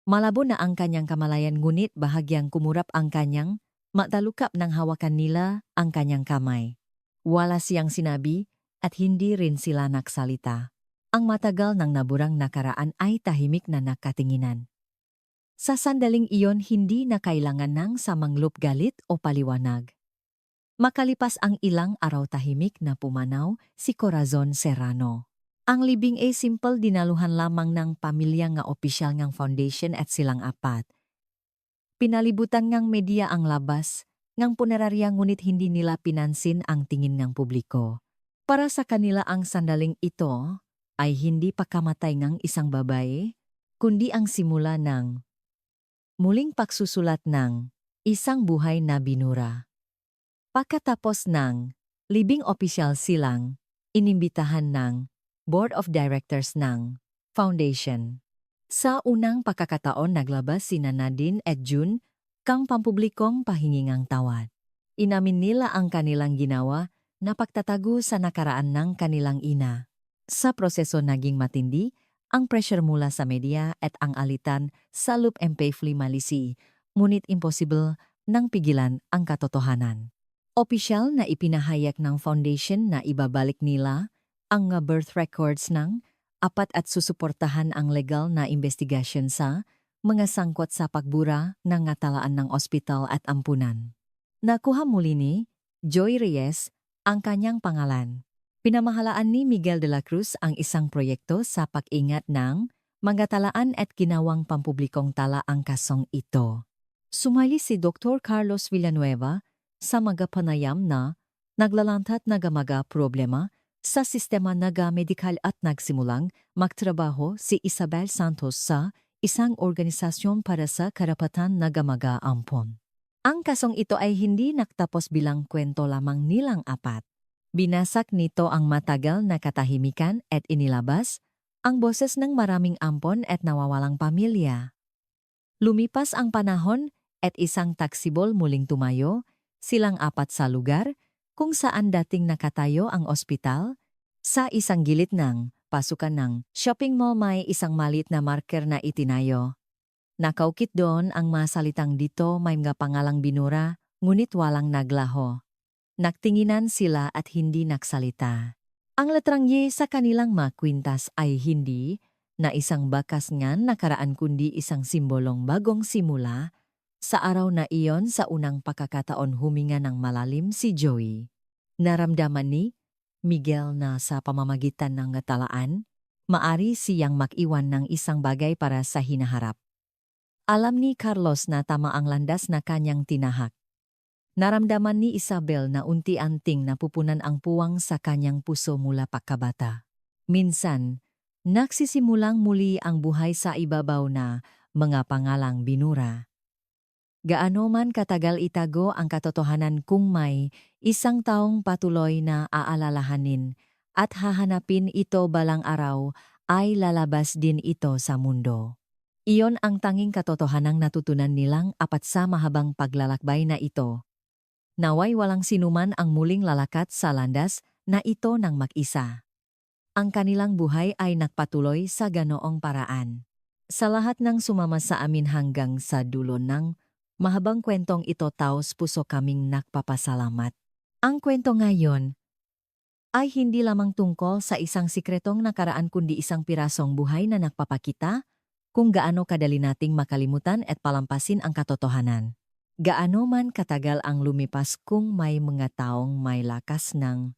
Malabo na ang kanyang kamalayan ngunit bahagyang kumurap ang kanyang matalukap nang hawakan nila ang kanyang kamay. Wala siyang sinabi at hindi rin sila nagsalita. Ang matagal ng naburang nakaraan ay tahimik na nakatinginan. Sa sandaling iyon hindi na kailangan ng samanglop galit o paliwanag. Makalipas ang ilang araw, tahimik na pumanaw si Corazon Serrano. Ang libing ay simple, dinaluhan lamang ng pamilya nga opisyal ngang foundation at silang apat. Pinalibutan ngang media ang labas, ngang punerarya ngunit hindi nila pinansin ang tingin ng publiko. Para sa kanila ang sandaling ito ay hindi pagkamatay ng isang babae, kundi ang simula ng muling pagsusulat ng isang buhay na binura. Pagkatapos ng libing, opisyal silang inimbitahan ng Board of Directors ng Foundation. Sa unang pagkakataon naglabas sina Nadine at June kang pampublikong pahingingang tawad. Inamin nila ang kanilang ginawa na pagtatago sa nakaraan ng kanilang ina. Sa proseso naging matindi ang pressure mula sa media at ang alitan sa loop painfully malisi, ngunit imposible nang pigilan ang katotohanan. Opisyal na ipinahayag ng foundation na ibabalik nila ang birth records ng apat at susuportahan ang legal na investigasyon sa mga sangkot sa pagbura ng ngatalaan ng ospital at ampunan. Nakuha muli ni Joy Reyes ang kanyang pangalan. Pinamahalaan ni Miguel de la Cruz ang isang proyekto sa pag-ingat ng mga talaan at ginawang pampublikong tala ang kasong ito. Sumali si Dr. Carlos Villanueva sa mga panayam na naglalantat na mga problema sa sistema naga medikal at nagsimulang magtrabaho si Isabel Santos sa isang organisasyon para sa karapatan nagamaga-ampon. Ang kasong ito ay hindi nagtapos bilang kwento lamang nilang apat. Binasak nito ang matagal na katahimikan at inilabas ang boses ng maraming ampon at nawawalang pamilya. Lumipas ang panahon at isang taksibol muling tumayo, silang apat sa lugar kung saan dating nakatayo ang ospital. Sa isang gilid ng pasukan ng shopping mall may isang maliit na marker na itinayo. Nakaukit doon ang masalitang dito may mga pangalang binura, ngunit walang naglaho. Nagtinginan sila at hindi nagsalita. Ang letrang Y sa kanilang makwintas ay hindi na isang bakas ngan nakaraan kundi isang simbolong bagong simula. Sa araw na iyon sa unang pagkakataon huminga ng malalim si Joey. Naramdaman ni Miguel na sa pamamagitan ng talaan, maari siyang makiwan ng isang bagay para sa hinaharap. Alam ni Carlos na tama ang landas na kanyang tinahak. Naramdaman ni Isabel na unti-anting napupunan ang puwang sa kanyang puso mula pagkabata. Minsan, nagsisimulang muli ang buhay sa ibabaw na mga pangalang binura. Gaano man katagal itago ang katotohanan kung may isang taong patuloy na aalalahanin at hahanapin ito balang araw ay lalabas din ito sa mundo. Iyon ang tanging katotohanang natutunan nilang apat sa mahabang paglalakbay na ito. Naway walang sinuman ang muling lalakat sa landas na ito ng mag-isa. Ang kanilang buhay ay nagpatuloy sa ganoong paraan. Sa lahat ng sumama sa amin hanggang sa dulo ng mahabang kwentong ito taos puso kaming nagpapasalamat. Ang kwento ngayon ay hindi lamang tungkol sa isang sikretong nakaraan kundi isang pirasong buhay na nagpapakita kung gaano kadali nating makalimutan at palampasin ang katotohanan. Gaano man katagal ang lumipas kung may mga taong may lakas ng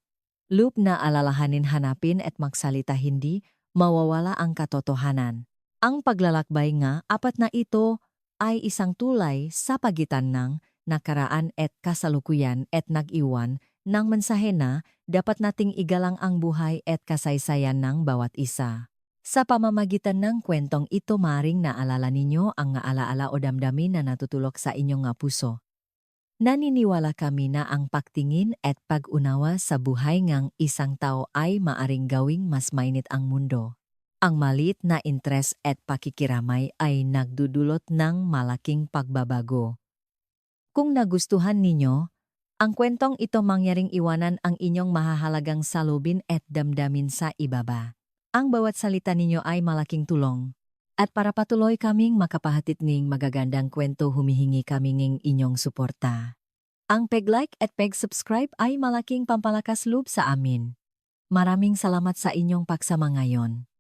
loob na alalahanin hanapin at magsalita hindi mawawala ang katotohanan. Ang paglalakbay nga apat na ito ay isang tulay sa pagitan ng nakaraan at kasalukuyan at nag-iwan ng mensahe na dapat nating igalang ang buhay at kasaysayan ng bawat isa. Sa pamamagitan ng kwentong ito maring naalala ninyo ang alaala o damdamin na natutulok sa inyong puso. Naniniwala kami na ang pagtingin at pag-unawa sa buhay ng isang tao ay maaring gawing mas mainit ang mundo. Ang maliit na interes at pakikiramay ay nagdudulot ng malaking pagbabago. Kung nagustuhan ninyo, ang kwentong ito mangyaring iwanan ang inyong mahahalagang salubin at damdamin sa ibaba. Ang bawat salita ninyo ay malaking tulong. At para patuloy kaming makapahatid ng magagandang kwento humihingi kami ng inyong suporta. Ang pag-like at pag-subscribe ay malaking pampalakas loob sa amin. Maraming salamat sa inyong pagsama ngayon.